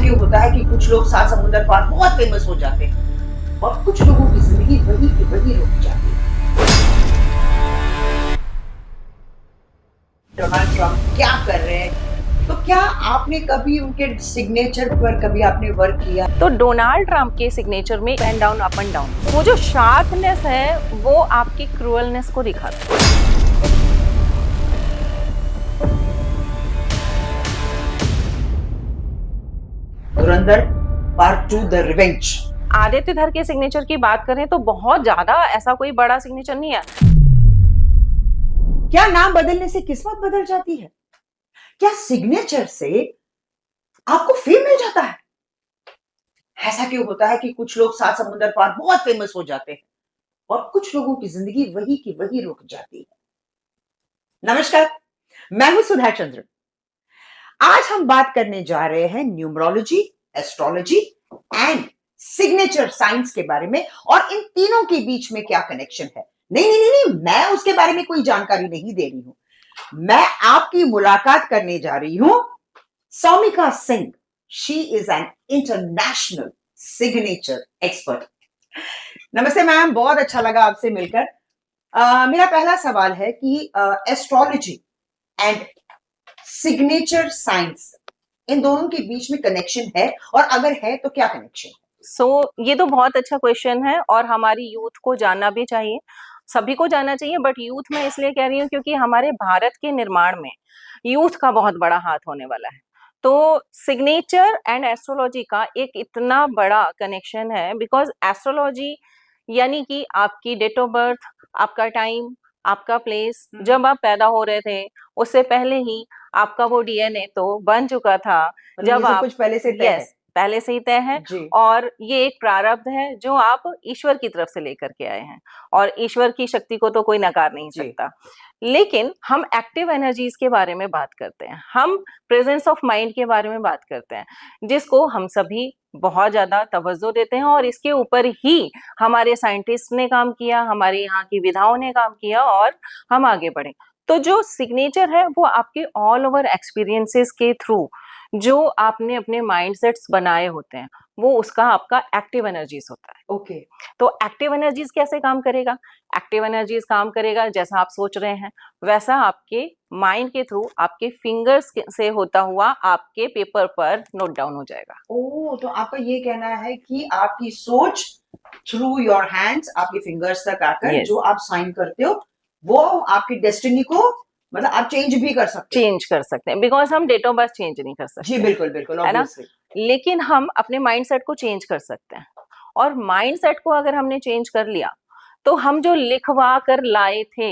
क्यों होता है कि कुछ लोग सात समुंदर पार बहुत फेमस हो जाते हैं और कुछ लोगों की जिंदगी वही की वही रुक जाती है। डोनाल्ड ट्रंप क्या कर रहे हैं, तो क्या आपने कभी उनके सिग्नेचर पर कभी आपने वर्क किया? तो डोनाल्ड ट्रंप के सिग्नेचर में and down up and down, वो जो शार्पनेस है वो आपकी क्रूअलनेस को दिखाता है। धुरंधर पार्ट 2 द रिवेंज। आदित्य धर के सिग्नेचर की बात करें तो बहुत ज्यादा ऐसा कोई बड़ा सिग्नेचर नहीं है। क्या नाम बदलने से किस्मत बदल जाती है? क्या सिग्नेचर से आपको फेम मिल जाता है? ऐसा क्यों होता है कि कुछ लोग सात समुंदर पार बहुत फेमस हो जाते हैं और कुछ लोगों की जिंदगी वही की वही रुक जाती है? नमस्कार, मैं हूं सुधा चंद्र। आज हम बात करने जा रहे हैं numerology, astrology and signature science के बारे में और इन तीनों के बीच में क्या कनेक्शन है। नहीं, मैं उसके बारे में कोई जानकारी नहीं दे रही हूं। मैं आपकी मुलाकात करने जा रही हूं Saumika Singh. She is an international signature expert. नमस्ते मैम, बहुत अच्छा लगा आपसे मिलकर। मेरा पहला सवाल है कि एस्ट्रोलॉजी एंड सिग्नेचर साइंस, इन दोनों के बीच में कनेक्शन है और अगर है तो क्या कनेक्शन है? ये तो बहुत अच्छा क्वेश्चन है और हमारी यूथ को जानना भी चाहिए, सभी को जानना चाहिए। बट यूथ में इसलिए कह रही हूँ क्योंकि हमारे भारत के निर्माण में यूथ का बहुत बड़ा हाथ होने वाला है। तो सिग्नेचर एंड एस्ट्रोलॉजी का एक इतना बड़ा कनेक्शन है बिकॉज एस्ट्रोलॉजी यानी कि आपकी डेट ऑफ बर्थ, आपका टाइम, आपका प्लेस, जब आप पैदा हो रहे थे उससे पहले ही आपका वो डीएनए तो बन चुका था। मतलब जब ये सब आप कुछ पहले से तय है? यस, पहले से ही तय है। जी। और ये एक प्रारब्ध है जो आप ईश्वर की तरफ से लेकर के आए हैं और ईश्वर की शक्ति को तो कोई नकार नहीं जी। सकता। लेकिन हम एक्टिव एनर्जीज के बारे में बात करते हैं, हम प्रेजेंस ऑफ माइंड के बारे में बात करते हैं, जिसको हम सभी बहुत ज्यादा तवज्जो देते हैं और इसके ऊपर ही हमारे साइंटिस्ट ने काम किया, हमारे यहाँ की विधाओं ने काम किया और हम आगे बढ़े। तो जो सिग्नेचर है वो आपके ऑल ओवर एक्सपीरियंसेस के थ्रू जो आपने अपने माइंडसेट्स बनाए होते हैं वो उसका आपका एक्टिव एनर्जीज होता है। ओके। तो एक्टिव एनर्जीज कैसे काम करेगा? एक्टिव एनर्जीज काम करेगा जैसा आप सोच रहे हैं वैसा आपके माइंड के थ्रू आपके फिंगर्स से होता हुआ आपके पेपर पर नोट डाउन हो जाएगा। तो आपका ये कहना है कि आपकी सोच थ्रू योर हैंड्स आपके फिंगर्स तक आकर Yes. जो आप साइन करते हो वो आपकी डेस्टिनी को मतलब आप चेंज भी कर सकते हो। चेंज कर सकते हैं बिकॉज हम डेट ऑफ बर्थ चेंज नहीं कर जी सकते, बिल्कुल बिल्कुल, है ना? ऑब्वियसली। लेकिन हम अपने माइंडसेट को चेंज कर सकते हैं और माइंडसेट को अगर हमने चेंज कर लिया तो हम जो लिखवा कर लाए थे,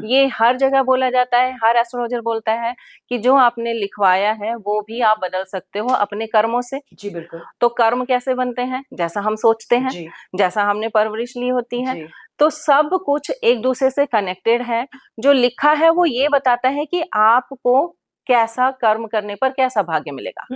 ये हर जगह बोला जाता है, हर एस्ट्रोलॉजर बोलता है कि जो आपने लिखवाया है वो भी आप बदल सकते हो अपने कर्मों से। जी बिल्कुल। तो कर्म कैसे बनते हैं? जैसा हम सोचते हैं, जी जैसा हमने परवरिश ली होती है। जी। तो सब कुछ एक दूसरे से कनेक्टेड है। जो लिखा है वो ये बताता है कि आपको कैसा कर्म करने पर कैसा भाग्य मिलेगा।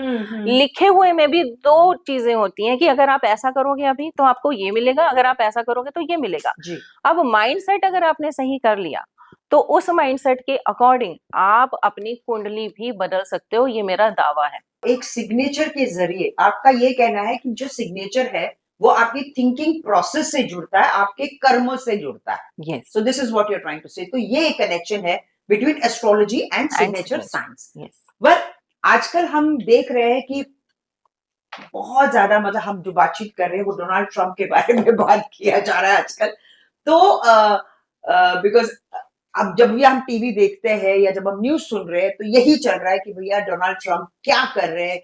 लिखे हुए में भी दो चीजें होती हैं कि अगर आप ऐसा करोगे अभी तो आपको ये मिलेगा, अगर आप ऐसा करोगे तो ये मिलेगा। जी। अब माइंडसेट अगर आपने सही कर लिया तो उस माइंडसेट के अकॉर्डिंग आप अपनी कुंडली भी बदल सकते हो, ये मेरा दावा है। एक सिग्नेचर के जरिए आपका ये कहना है कि जो सिग्नेचर है वो आपकी थिंकिंग प्रोसेस से जुड़ता है, आपके कर्मों से जुड़ता है। Yes, so this is what you are trying to say. तो ये एक कनेक्शन है between astrology and signature science. Yes. But आजकल हम देख रहे हैं कि बहुत ज्यादा मतलब हम जो बातचीत कर रहे हैं वो डोनाल्ड ट्रंप के बारे में बात किया जा रहा है आजकल। तो बिकॉज अब जब भी हम टीवी देखते हैं या जब हम न्यूज सुन रहे हैं तो यही चल रहा है कि भैया डोनाल्ड ट्रंप क्या कर रहे हैं।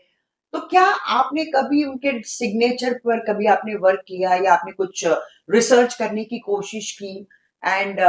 तो क्या आपने कभी उनके सिग्नेचर पर कभी आपने वर्क किया या आपने कुछ रिसर्च करने की कोशिश की? एंड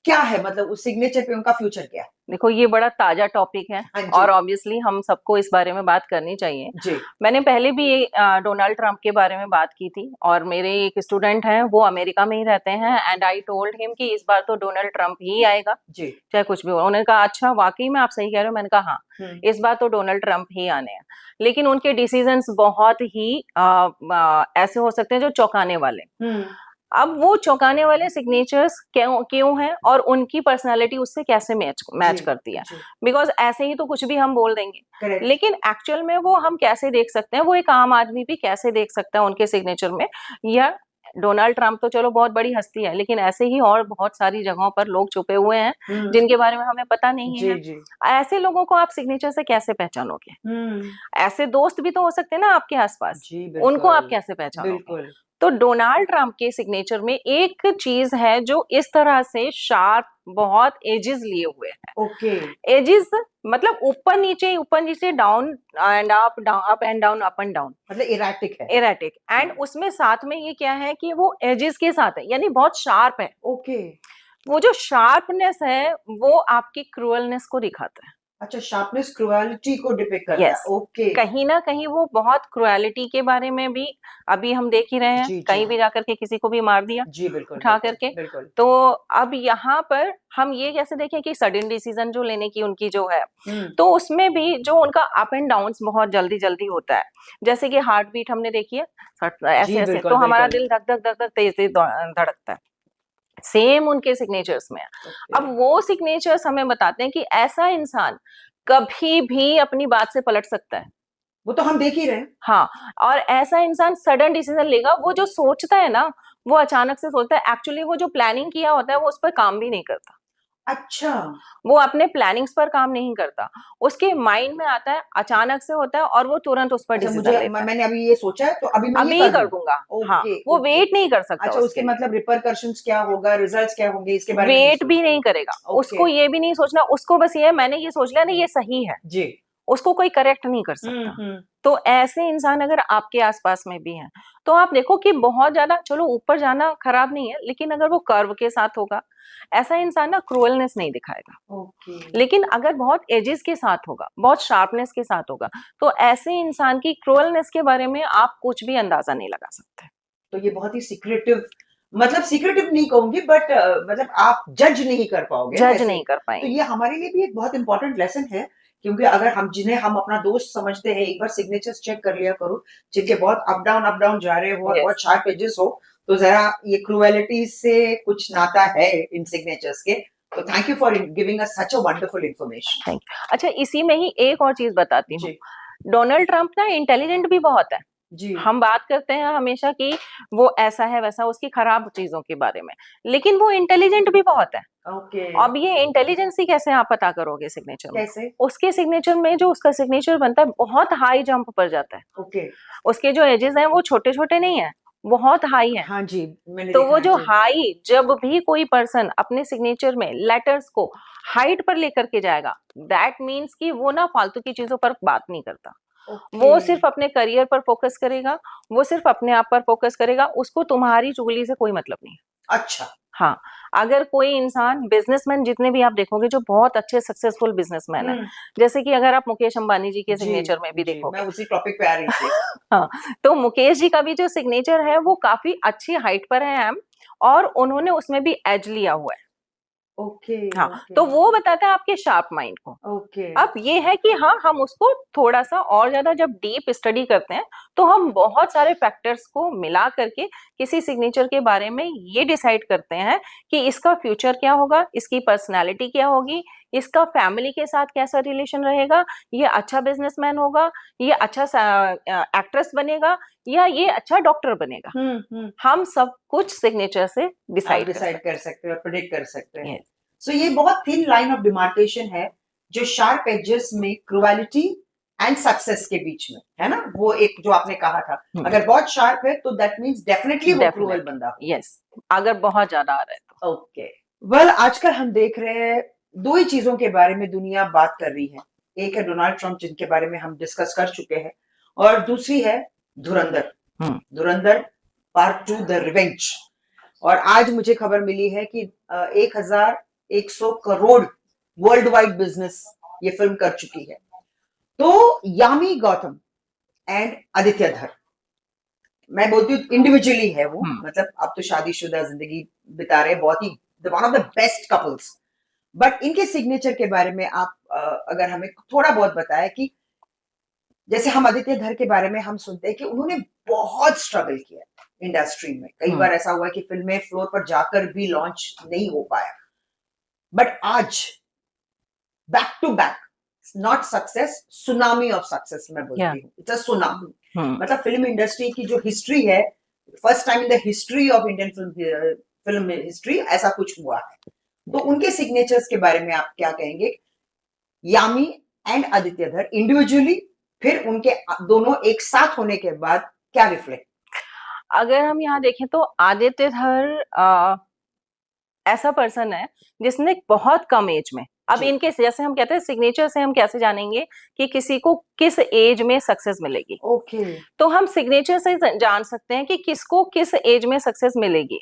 क्या है मतलब उस सिग्नेचर पे उनका फ्यूचर क्या है? देखो ये बड़ा ताजा टॉपिक है हाँ जी। और ऑब्वियसली हम सबको इस बारे में बात करनी चाहिए। जी मैंने पहले भी डोनाल्ड ट्रंप के बारे में बात की थी और मेरे एक स्टूडेंट हैं वो अमेरिका में ही रहते हैं एंड आई टोल्ड हिम कि इस बार तो डोनाल्ड ट्रंप ही आएगा जी। चाहे कुछ भी हो। उन्होंने कहा अच्छा वाकई में आप सही कह रहे हो? मैंने कहा हाँ, इस बार तो डोनाल्ड ट्रंप ही आने हैं। लेकिन उनके डिसीजंस बहुत ही ऐसे हो सकते हैं जो चौंकाने वाले। अब वो चौंकाने वाले सिग्नेचर्स क्यों हैं और उनकी पर्सनालिटी उससे कैसे मैच जी, करती है, जी, बिकॉज ऐसे ही तो कुछ भी हम बोल देंगे, करेक्ट। लेकिन एक्चुअल में वो हम कैसे देख सकते हैं, वो एक आम आदमी भी कैसे देख सकता है उनके सिग्नेचर में। या डोनाल्ड ट्रंप तो चलो बहुत बड़ी हस्ती है, लेकिन ऐसे ही और बहुत सारी जगहों पर लोग छुपे हुए हैं हुँ, जिनके बारे में हमें पता नहीं जी, है। जी। ऐसे लोगों को आप सिग्नेचर से कैसे पहचानोगे? हुँ, ऐसे दोस्त भी तो हो सकते हैं ना आपके आसपास, जी, उनको आप बिल्कुल, कैसे पहचानोगे? बिल्कुल। तो डोनाल्ड ट्रंप के सिग्नेचर में एक चीज है जो इस तरह से शार्प, बहुत एजेस लिए हुए हैं। ओके, एजेस मतलब ऊपर नीचे, down and up, up and down, up and down, मतलब इरैटिक है। एराटिक, एंड हुँ, उसमें साथ में ये क्या है कि वो एजेस के साथ है, यानी बहुत शार्प है। ओके। वो जो शार्पनेस है वो आपकी क्रूअलनेस को दिखाता है। अच्छा, शार्पनेस क्रुएलिटी को डिपिक्ट करता है। Yes, okay. कहीं न कहीं वो बहुत क्रुएलिटी के बारे में भी अभी हम देख ही रहे हैं, जी, जी। कहीं भी जाकर के किसी को भी मार दिया जी, बिल्कुल, उठा बिल्कुल, करके। बिल्कुल। तो अब यहाँ पर हम ये कैसे देखें कि सडन डिसीजन जो लेने की उनकी जो है, हुँ, तो उसमें भी जो उनका अप एंड डाउन्स बहुत जल्दी-जल्दी होता है। जैसे कि हार्ट बीट हमने देखी है, जी, ऐसे-ऐसे तो बिल्कुल, हमारा बिल्कुल। दिल धक-धक धक-धक तेज़-तेज़ धड़कता है। सेम उनके सिग्नेचर्स में है। ओके। अब वो सिग्नेचर्स हमें बताते हैं कि ऐसा इंसान कभी भी अपनी बात से पलट सकता है। वो तो हम देख ही रहे हैं। हाँ, और ऐसा इंसान सडन डिसीजन लेगा, वो जो सोचता है ना, वो अचानक से सोचता है, एक्चुअली वो जो प्लानिंग किया होता है, वो उस पर काम भी नहीं करता। अच्छा, वो अपने प्लानिंग्स पर काम नहीं करता। उसके माइंड में आता है, अचानक से होता है और वो तुरंत उस पर अच्छा डिसीजन मुझे लेता है। मैंने अभी ये सोचा है, तो अभी मैं ये अभी कर कर दूँ। दूँगा। हाँ, ओके, वो ओके। वेट नहीं कर सकता अच्छा, उसके उसके लिए। मतलब रिपरकशंस क्या होगा, रिजल्ट्स क्या होंगे, इसके बारे में नहीं वेट भी सोचता। नहीं करेगा। ओके, उसको ये भी नहीं सोचना, उसको बस ये है मैंने ये सोच लिया ना ये सही है। जी। उसको कोई करेक्ट नहीं कर हुँ, सकता। हुँ। तो ऐसे इंसान अगर आपके आस-पास में भी हैं, तो आप देखो कि बहुत ज़्यादा चलो ऊपर जाना खराब नहीं है, लेकिन अगर वो कर्व के साथ होगा, ऐसा इंसान ना क्रूअलनेस नहीं दिखाएगा। ओके, लेकिन अगर बहुत एजेस के साथ होगा, बहुत शार्पनेस के साथ होगा, तो ऐसे इंसान की क्रूअलनेस के बारे में आप कुछ भी अंदाज़ा नहीं लगा सकते। तो ये बहुत ही सीक्रेटिव मतलब सीक्रेटिव नहीं कहूँगी बट मतलब आप जज नहीं कर पाओगे ना जज ऐसे। नहीं कर तो पाएँगे। ये हमारे लिए भी एक बहुत इम्पोर्टेंट लेसन है, क्योंकि अगर हम जिन्हें हम अपना दोस्त समझते हैं, एक बार सिग्नेचर्स चेक कर लिया करो, जिनके बहुत अप डाउन जा रहे हो और यस, बहुत शार्प एजेस हो, तो ज़रा ये क्रुएलिटी से कुछ नाता है इन सिग्नेचर्स के। तो thank you for giving us such a wonderful information. Thank you. अच्छा इसी में ही एक और चीज़ बताती हूँ। जी, डोनाल्ड ट्रंप ना इंटेलिजेंट भी बहुत है। जी। हम बात करते हैं हमेशा कि वो ऐसा है वैसा उसकी खराब चीज़ों के बारे में, लेकिन वो इंटेलिजेंट भी बहुत है। ओके, अब ये इंटेलिजेंसी कैसे आप पता करोगे सिग्नेचर में? कैसे? उसके सिग्नेचर में जो उसका सिग्नेचर बनता है बहुत हाई जंप पर जाता है। ओके। उसके जो एजेस हैं वो छोटे-छोटे नहीं हैं, बहुत हाई हैं। हाँ जी, मैंने तो देखा वो है। जो जी। हाई जब भी कोई पर्सन अपने सिग्नेचर में लेटर्स को हाइट पर लेकर के जाएगा, दैट मीन्स कि वो ना फालतू की चीज़ों पर बात नहीं करता। ओके। वो सिर्फ़ अपने करियर पर फ़ोकस करेगा, वो सिर्फ़ अपने आप पर फ़ोकस करेगा, उसको तुम्हारी चुगली से कोई मतलब नहीं है। अच्छा। हाँ, अगर कोई इंसान बिज़नेसमैन जितने भी आप देखोगे जो बहुत अच्छे सक्सेसफुल बिज़नेसमैन हैं, हुँ। जैसे कि अगर आप मुकेश अंबानी जी के जी, सिग्नेचर में भी जी, मैं देखोगे। उसी टॉपिक पे आ रही थी। हाँ, तो मुकेश जी का भी जो सिग्नेचर है वो काफ़ी अच्छी हाइट पर है और उन्होंने उसमें भी एज लिया हुआ है। ओके, हाँ, ओके, तो वो बताता है आपके शार्प माइंड को। ओके। अब ये है कि हाँ, हम उसको थोड़ा-सा और ज़्यादा जब डीप स्टडी करते हैं, तो हम बहुत सारे फैक्टर्स को मिला करके किसी सिग्नेचर के बारे में ये डिसाइड करते हैं कि इसका फ्यूचर क्या होगा, इसकी पर्सनैलिटी क्या होगी, इसका फैमिली के साथ कैसा रिलेशन रहेगा, ये अच्छा बिज़नेसमैन होगा, ये अच्छा एक्ट्रेस बनेगा या ये अच्छा डॉक्टर बनेगा। हुँ, हुँ। हम सब कुछ सिग्नेचर से आप डिसाइड कर डिसाइड सकते कर सकते हो और प्रेडिक्ट कर सकते हैं। हैं। यस, सो ये बहुत थिन लाइन ऑफ डिमार्केशन है, जो शार्प एजेस में क्रुएलिटी एंड सक्सेस के बीच में, है ना? वो एक जो आपने कहा था, हुँ, अगर बहुत शार्प है तो दैट मीन्स डेफिनिटली वो क्रूअल डेफिनिटली, बंदा होगा। यस, अगर बहुत ज़्यादा आ रहा है तो। ओके। वेल आजकल हम देख रहे हैं 2 ही चीज़ों के बारे में दुनिया बात कर रही है। एक है डोनाल्ड ट्रम्प जिनके बारे में हम डिस्कस कर चुके हैं और दूसरी है धुरंधर। हुँ, धुरंधर पार्ट 2 द रिवेंज। और आज मुझे खबर मिली है कि 1100 करोड़ वर्ल्ड वाइड बिजनेस ये फिल्म कर चुकी है। तो यामी गौतम एंड आदित्य धर, मैं बोलती हूँ इंडिविजुअली है वो, हुँ। मतलब अब तो शादीशुदा जिंदगी बिता रहे हैं, बहुत ही one of the best couples. But इनके सिग्नेचर के बारे में आप अगर हमें थोड़ा बहुत बताया कि जैसे हम आदित्य धर के बारे में हम सुनते हैं कि उन्होंने बहुत स्ट्रगल किया, इंडस्ट्री में। कई बार ऐसा हुआ है कि फिल्में फ्लोर पर जाकर भी लॉन्च नहीं हो पाया, बट आज back to back, not success, tsunami of success मैं बोलती हूँ, इट्स अ सुनामी। मतलब फिल्म इंडस्ट्री की जो हिस्ट्री है, first time in the history of Indian film history ऐसा कुछ हुआ है। तो उनके सिग्नेचर्स के बारे में आप क्या कहेंगे, यामी एंड आदित्यधर इंडिविजुअली, फिर उनके दोनों एक साथ होने के बाद क्या रिफ्लेक्ट? अगर हम यहाँ देखें तो आदित्यधर ऐसा पर्सन है जिसने बहुत कम एज में, अब जी। इनके जैसे हम कहते हैं सिग्नेचर से हम कैसे जानेंगे कि किसी को किस एज में सक्सेस मिलेगी, ओके। तो हम सिग्नेचर से जान सकते हैं कि किसको किस एज में सक्सेस मिलेगी।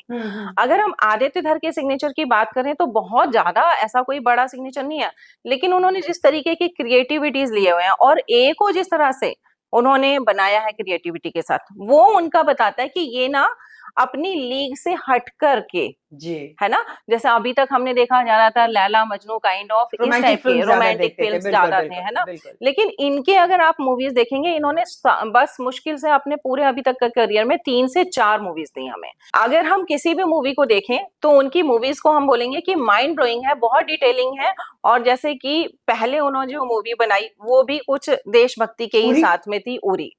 अगर हम आदित्यधर के सिग्नेचर की बात करें तो बहुत ज्यादा ऐसा कोई बड़ा सिग्नेचर नहीं है, लेकिन उन्होंने जिस तरीके की क्रिएटिविटीज लिए हुए हैं और ए को जिस तरह से उन्होंने बनाया है क्रिएटिविटी के साथ, वो उनका बताता है कि ये ना अपनी लीग से हट करके, जी, है ना, जैसे अभी तक हमने देखा जा रहा था लैला मजनू काइंड ऑफ इस रोमांटिक टाइप के फिल्म ज्यादा रोमांटिक देखते थे, फिल्म्स बिल्कुल ज्यादा थे, बिल्कुल है ना, बिल्कुल। लेकिन इनके अगर आप मूवीज देखेंगे, इन्होंने बस मुश्किल से अपने पूरे अभी तक का करियर में 3 से 4 मूवीज दी हमें। अगर हम किसी भी मूवी को देखें तो उनकी मूवीज को हम बोलेंगे कि माइंड ब्लोइंग है, बहुत डिटेलिंग है, और जैसे कि पहले उन्होंने जो मूवी बनाई वो भी कुछ देशभक्ति के ही उरी? साथ में थी, उरी,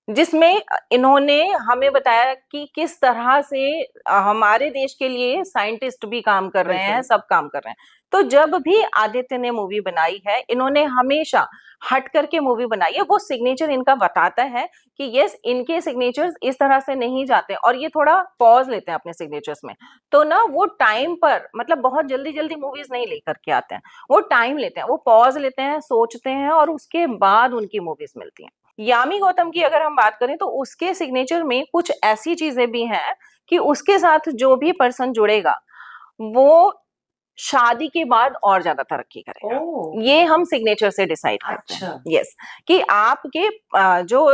जिसमें इन्होंने हमें बताया कि किस तरह से हमारे देश के लिए साइंटिस्ट भी काम कर रहे हैं, बिल्कुल। सब काम कर रहे हैं। तो जब भी आदित्य ने मूवी बनाई है, इन्होंने हमेशा हट करके मूवी बनाई है, वो सिग्नेचर इनका बताता है कि यस, इनके सिग्नेचर्स इस तरह से नहीं जाते और ये थोड़ा पॉज लेते हैं अपने सिग्नेचर्स में। तो ना वो टाइम पर, मतलब बहुत जल्दी जल्दी मूवीज नहीं लेकर के आते हैं, वो टाइम लेते हैं, वो पॉज लेते हैं, सोचते हैं, और उसके बाद उनकी मूवीज मिलती हैं। यामी गौतम की अगर हम बात करें तो उसके सिग्नेचर में कुछ ऐसी चीजें भी हैं कि उसके साथ जो भी पर्सन जुड़ेगा वो शादी के बाद और ज्यादा तरक्की करेगा। ओह, ये हम सिग्नेचर से डिसाइड करते हैं। अच्छा, यस, कि आपके जो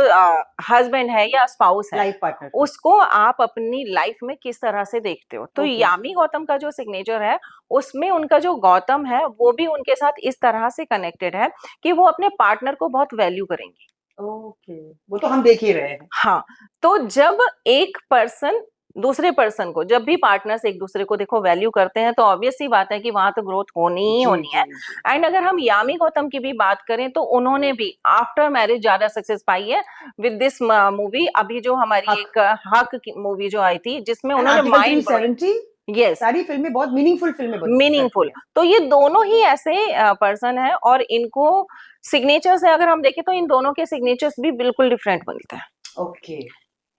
हस्बैंड है या स्पाउस है, लाइफ पार्टनर। उसको आप अपनी लाइफ में किस तरह से देखते हो। तो ओके। यामी गौतम का जो सिग्नेचर है उसमें उनका जो गौतम है वो भी उनके साथ इस तरह से कनेक्टेड है कि वो अपने पार्टनर को बहुत वैल्यू करेंगे। ओके, वो तो हम देख ही रहे हैं। हाँ, तो जब एक पर्सन दूसरे पर्सन को, जब भी पार्टनर्स एक दूसरे को देखो वैल्यू करते हैं, तो ऑब्वियस सी बात है कि वहां तो ग्रोथ होनी ही जी होनी जी है। जी। एंड अगर हम यामी गौतम की भी बात करें तो उन्होंने भी आफ्टर मैरिज ज्यादा सक्सेस पाई है विद दिस मूवी। अभी जो हमारी हक। एक हक की मूवी जो आई थी जिसमें एंड उन्होंने आर्टिकल माइंड 370, यस, सारी फिल्में बहुत मीनिंगफुल फिल्में करती मीनिंगफुल। हैं। तो ये दोनों ही ऐसे पर्सन है, और इनको सिग्नेचर से अगर हम देखें तो इन दोनों के सिग्नेचर्स भी बिल्कुल डिफरेंट बनते हैं। ओके,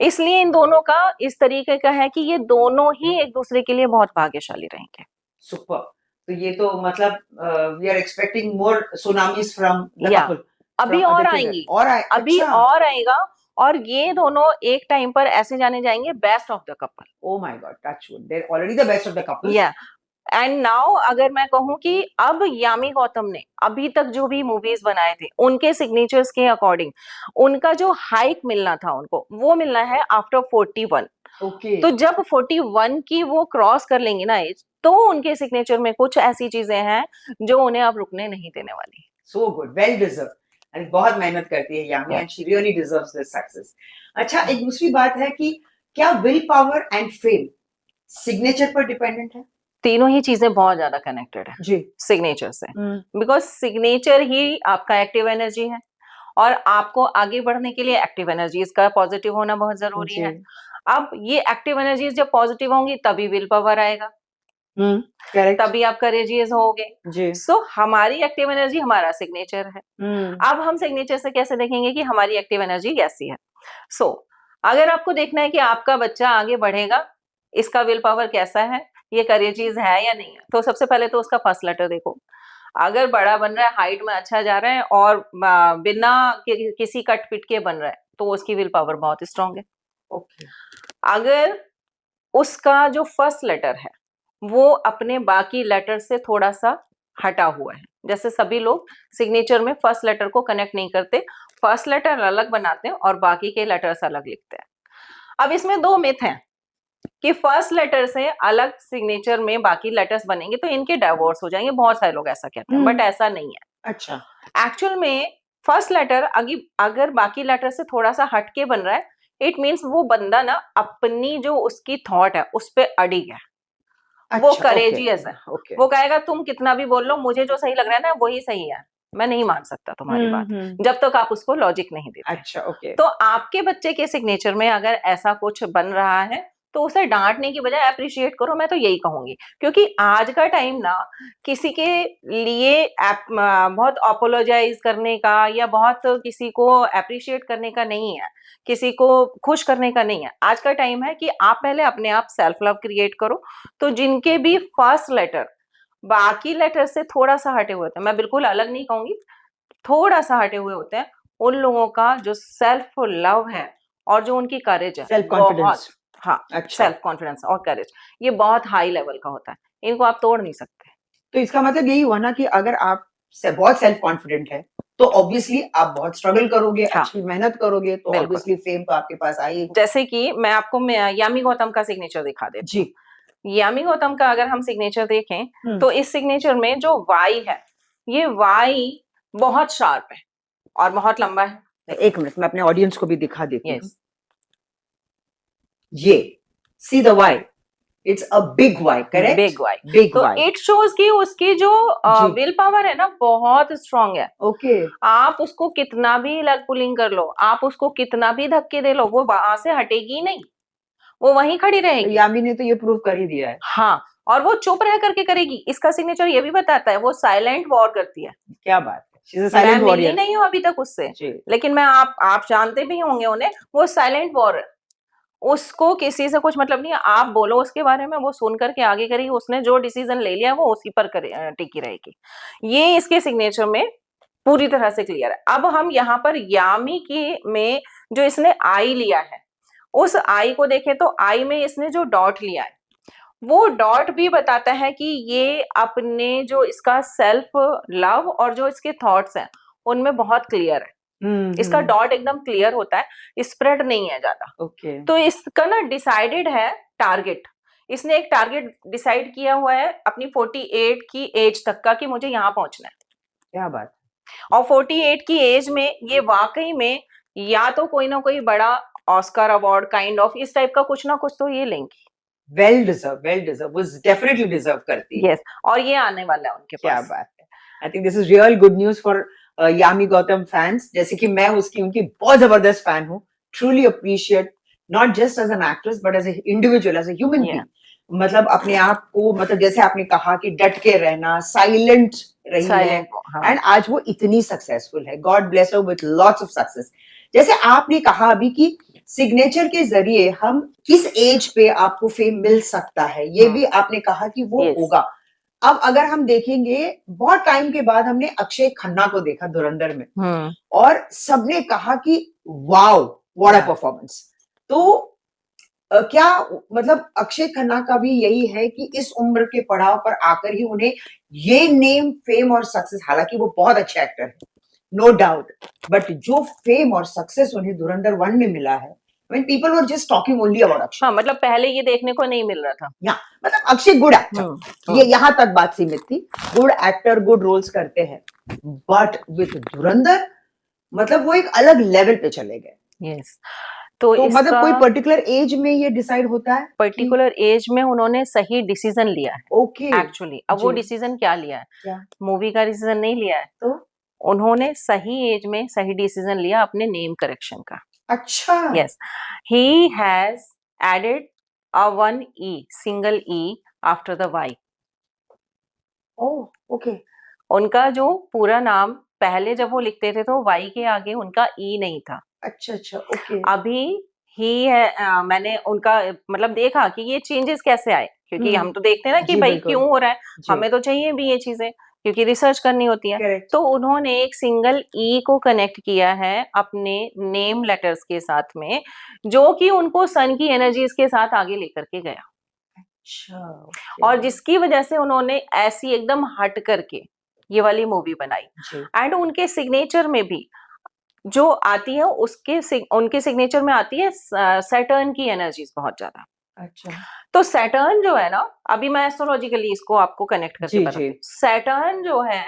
इसलिए इन दोनों का इस तरीके का है कि ये दोनों ही एक दूसरे के लिए बहुत भाग्यशाली रहेंगे। सुपर। तो ये तो मतलब we are expecting more tsunamis from the या कपल, अभी फ्रॉम और आदित्य। आएंगी, और अभी अच्छा, और आएगा, और ये दोनों एक टाइम पर ऐसे जाने जाएंगे best of the couple. Oh my God, touch wood, they are already the best of the couple. Yeah and now अगर मैं कहूं कि अब यामी गौतम ने अभी तक जो भी मूवीज बनाए थे उनके सिग्नेचर्स के अकॉर्डिंग उनका जो हाइक मिलना था उनको, वो मिलना है आफ्टर 41। ओके, तो जब 41 की वो क्रॉस कर लेंगे ना एज, तो उनके सिग्नेचर में कुछ ऐसी चीजें हैं जो उन्हें अब रुकने नहीं देने वाली। So good, well deserve. And बहुत मेहनत करती है यामी, Yeah. And she really deserves this success. अच्छा, एक दूसरी बात है कि क्या will power and fame signature पर डिपेंडेंट है? तीनों ही चीजें बहुत ज्यादा कनेक्टेड है जी। सिग्नेचर से, बिकॉज सिग्नेचर ही आपका एक्टिव एनर्जी है, और आपको आगे बढ़ने के लिए एक्टिव एनर्जीज का पॉजिटिव होना बहुत जरूरी जी। है। अब ये एक्टिव एनर्जीज जब पॉजिटिव होंगी तभी विल पावर आएगा, करेक्ट। तभी आप करेजियस होगे। जी। सो हमारी एक्टिव एनर्जी हमारा सिग्नेचर है। अब हम सिग्नेचर से कैसे देखेंगे कि हमारी एक्टिव एनर्जी कैसी है। सो अगर आपको देखना है कि आपका बच्चा आगे बढ़ेगा, इसका विल पावर कैसा है, ये करेजियस है या नहीं है, तो सबसे पहले तो उसका फर्स्ट लेटर देखो। अगर बड़ा बन रहा है, हाइट में अच्छा जा रहा है, और बिना किसी कट पिट के बन रहा है, तो उसकी विल पावर बहुत स्ट्रांग है। ओके, अगर उसका जो फर्स्ट लेटर है वो अपने बाकी लेटर से थोड़ा सा हटा हुआ है, जैसे सभी लोग सिग्नेचर में फर्स्ट लेटर को कनेक्ट नहीं करते, फर्स्ट लेटर अलग बनाते हैं और बाकी के लेटर्स अलग लिखते हैं। अब इसमें दो मिथ हैं कि फर्स्ट लेटर से अलग सिग्नेचर में बाकी लेटर्स बनेंगे तो इनके डाइवोर्स हो जाएंगे, बहुत सारे लोग ऐसा कहते हैं, बट ऐसा नहीं है। अच्छा, एक्चुअल में फर्स्ट लेटर अगर बाकी लेटर से थोड़ा सा हटके बन रहा है, इट मीन्स वो बंदा ना अपनी जो उसकी थॉट है उस पे अडिग है, वो अच्छा, ओके, करेजियस है। ओके। वो कहेगा तुम कितना भी बोल लो, मुझे जो सही लग रहा है ना वही सही है, मैं नहीं मान सकता तुम्हारी बात, जब तक आप उसको लॉजिक नहीं देते। अच्छा, ओके। तो आपके बच्चे के सिग्नेचर में अगर ऐसा कुछ बन रहा है तो उसे डांटने की बजाय अप्रिशिएट करो, मैं तो यही कहूंगी। क्योंकि आज का टाइम ना किसी के लिए बहुत अपोलोजाइज करने का या बहुत किसी को अप्रिशिएट करने का नहीं है, किसी को खुश करने का नहीं है। आज का टाइम है कि आप पहले अपने आप सेल्फ लव क्रिएट करो। तो जिनके भी फर्स्ट लेटर बाकी लेटर से थोड़ा सा हटे हुए होते हैं, मैं बिल्कुल अलग नहीं कहूंगी, थोड़ा सा हटे हुए होते हैं, उन लोगों का जो सेल्फ लव है और जो उनकी करेज है सेल्फ बहुत, कॉन्फिडेंस। हाँ, अच्छा, सेल्फ कॉन्फिडेंस और करेज ये बहुत हाई लेवल का होता है, इनको आप तोड़ नहीं सकते। तो इसका मतलब यही हुआ ना कि अगर आप बहुत सेल्फ कॉन्फिडेंट है तो ऑब्वियसली आप बहुत स्ट्रगल करोगे, हाँ, अच्छी मेहनत करोगे, तो बिल्कुल। ऑब्वियसली फेम तो आपके पास आएगी। जैसे कि मैं आपको यामी गौतम का सिग्नेचर दिखा देती जी। हूँ। यामी गौतम का अगर हम सिग्नेचर देखें तो इस सिग्नेचर में जो वाई है, ये वाई बहुत शार्प है और बहुत लंबा है। एक मिनट, मैं अपने ऑडियंस को भी दिखा देती हूँ। यस, ये see the Y, it's a big Y, correct? Big Y. Big तो वाई। इट शोज की उसकी जो जी। विल पावर है ना बहुत स्ट्रांग है। ओके। आप उसको कितना भी लेग पुलिंग कर लो, आप उसको कितना भी धक्के दे लो, वो वहां से हटेगी ही नहीं, वो वहीं खड़ी तो रहेगी। यामी ने तो ये प्रूव कर ही दिया है। हाँ, और वो चुप रह करके करेगी। इसका सिग्नेचर ये भी बताता है वो साइलेंट वॉर करती है। क्या बात है, शी इज अ मैं साइलेंट मिली वॉरियर। नहीं हूँ अभी तक उससे, जी। लेकिन मैं आप जानते भी होंगे उन्हें, वो साइलेंट वॉर है। उसको किसी से कुछ मतलब नहीं है, आप बोलो उसके बारे में, वो सुन करके आगे करेगी, उसने जो डिसीजन ले लिया वो उसी पर टिकी रहेगी। ये इसके सिग्नेचर में पूरी तरह से क्लियर है। अब हम यहाँ पर यामी की में जो इसने आई लिया है, उस आई को देखें तो आई में इसने जो डॉट लिया है, वो डॉट भी बताता है कि ये अपने जो इसका सेल्फ लव और जो इसके थॉट्स हैं उनमें बहुत क्लियर है। इसका डॉट एकदम क्लियर होता है, स्प्रेड नहीं है ज्यादा। ओके। तो इसका ना डिसाइडेड है टारगेट, इसने एक टारगेट डिसाइड किया हुआ है अपनी 48 की एज तक का कि मुझे यहाँ पहुंचना है। क्या बात। और 48 की एज में ये वाकई में या तो कोई ना कोई बड़ा ऑस्कर अवार्ड काइंड ऑफ इस टाइप का कुछ ना कुछ तो ये लेंगी। वेल डिजर्व, वो डेफिनेटली डिजर्व करती है। यस, और ये आने वाला है उनके क्या पास। बात है। I think this is real good news for Yami Gautam fans, जैसे कि मैं उनकी बहुत जबरदस्त फैन हूँ। Truly appreciate, not just as an actress but as a individual, as a human being. मतलब अपने आप को, मतलब जैसे आपने कहा कि डट के रहना, साइलेंट रही है, एंड आज वो इतनी सक्सेसफुल है। God bless her with lots of success. जैसे आपने कहा अभी कि सिग्नेचर के जरिए हम किस एज पे आपको फेम मिल सकता है, ये भी आपने कहा कि वो होगा। अब अगर हम देखेंगे, बहुत टाइम के बाद हमने अक्षय खन्ना को देखा धुरंधर में, और सबने कहा कि वाओ व्हाट अ परफॉर्मेंस। तो क्या मतलब अक्षय खन्ना का भी यही है कि इस उम्र के पड़ाव पर आकर ही उन्हें ये नेम, फेम और सक्सेस, हालांकि वो बहुत अच्छे एक्टर है, नो डाउट, बट जो फेम और सक्सेस उन्हें धुरंधर 1 में मिला है, when people were just talking only about Akshay. हाँ, मतलब पहले ये देखने को नहीं मिल रहा था। या मतलब अक्षय गुड एक्टर, ये यहाँ तक बात सीमित थी। गुड एक्टर, गुड रोल्स करते हैं, बट विद धुरंधर मतलब वो एक अलग लेवल पे चले गए। यस, तो मतलब कोई पर्टिकुलर एज में ये डिसाइड होता है? पर्टिकुलर एज में उन्होंने सही डिसीजन लिया है। ओके। एक्चुअली अब वो डिसीजन क्या लिया है? क्या? मूवी का डिसीजन नहीं लिया है, तो उन्होंने सही एज में सही डिसीजन लिया अपने नेम करेक्शन का। अच्छा। Yes, he has added a 1 E, single E after the Y। Oh, okay. उनका जो पूरा नाम पहले जब वो लिखते थे तो Y के आगे उनका E नहीं था। अच्छा, अच्छा, ओके। अभी ही है, मैंने उनका मतलब देखा कि ये चेंजेस कैसे आए, क्योंकि हम तो देखते हैं ना कि जी, भाई बिल्कुल। क्यों हो रहा है, जी। हमें तो चाहिए भी ये चीजें, क्योंकि रिसर्च करनी होती है। करेक्ट। तो उन्होंने एक सिंगल ई को कनेक्ट किया है अपने नेम लेटर्स के साथ में, जो कि उनको सन की एनर्जीज के साथ आगे लेकर के गया, अच्छा, और जिसकी वजह से उन्होंने ऐसी एकदम हट करके ये वाली मूवी बनाई। जी। एंड उनके सिग्नेचर में भी जो आती है उनके सिग्नेचर में आती है सैटर्न की एनर्जीज बहुत ज्यादा। अच्छा। तो सैटर्न जो है ना, अभी मैं एस्ट्रोलॉजिकली इसको आपको कनेक्ट करके बताती हूँ। सैटर्न जो है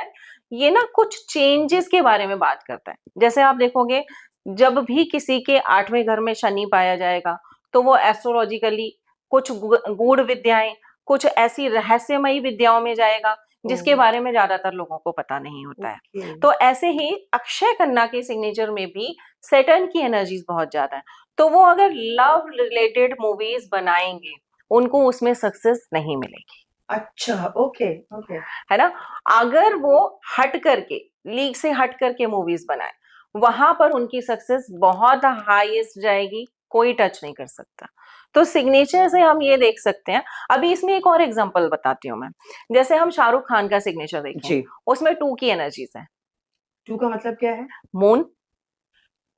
ये ना कुछ चेंजेस के बारे में बात करता है। जैसे आप देखोगे जब भी किसी के 8वें घर में शनि पाया जाएगा तो वो एस्ट्रोलॉजिकली कुछ गूढ़ विद्याएं, कुछ ऐसी रहस्यमयी विद्याओं में जाएगा जिसके ओह, बारे में ज्यादातर लोगों को पता नहीं होता है। ओके। तो ऐसे ही अक्षय खन्ना के सिग्नेचर में भी सैटर्न की एनर्जीज बहुत ज्यादा है, तो वो अगर लव रिलेटेड मूवीज बनाएंगे उनको उसमें सक्सेस नहीं मिलेगी, अच्छा, ओके, ओके। है ना। अगर वो हट करके, लीग से हट करके मूवीज बनाए, वहां पर उनकी सक्सेस बहुत हाईएस्ट जाएगी, कोई टच नहीं कर सकता। तो सिग्नेचर से हम ये देख सकते हैं। अभी इसमें एक और एग्जांपल बताती हूँ मैं। जैसे हम शाहरुख खान का सिग्नेचर देखें, जी। उसमें 2 की एनर्जीज है। 2 का मतलब क्या है? Moon,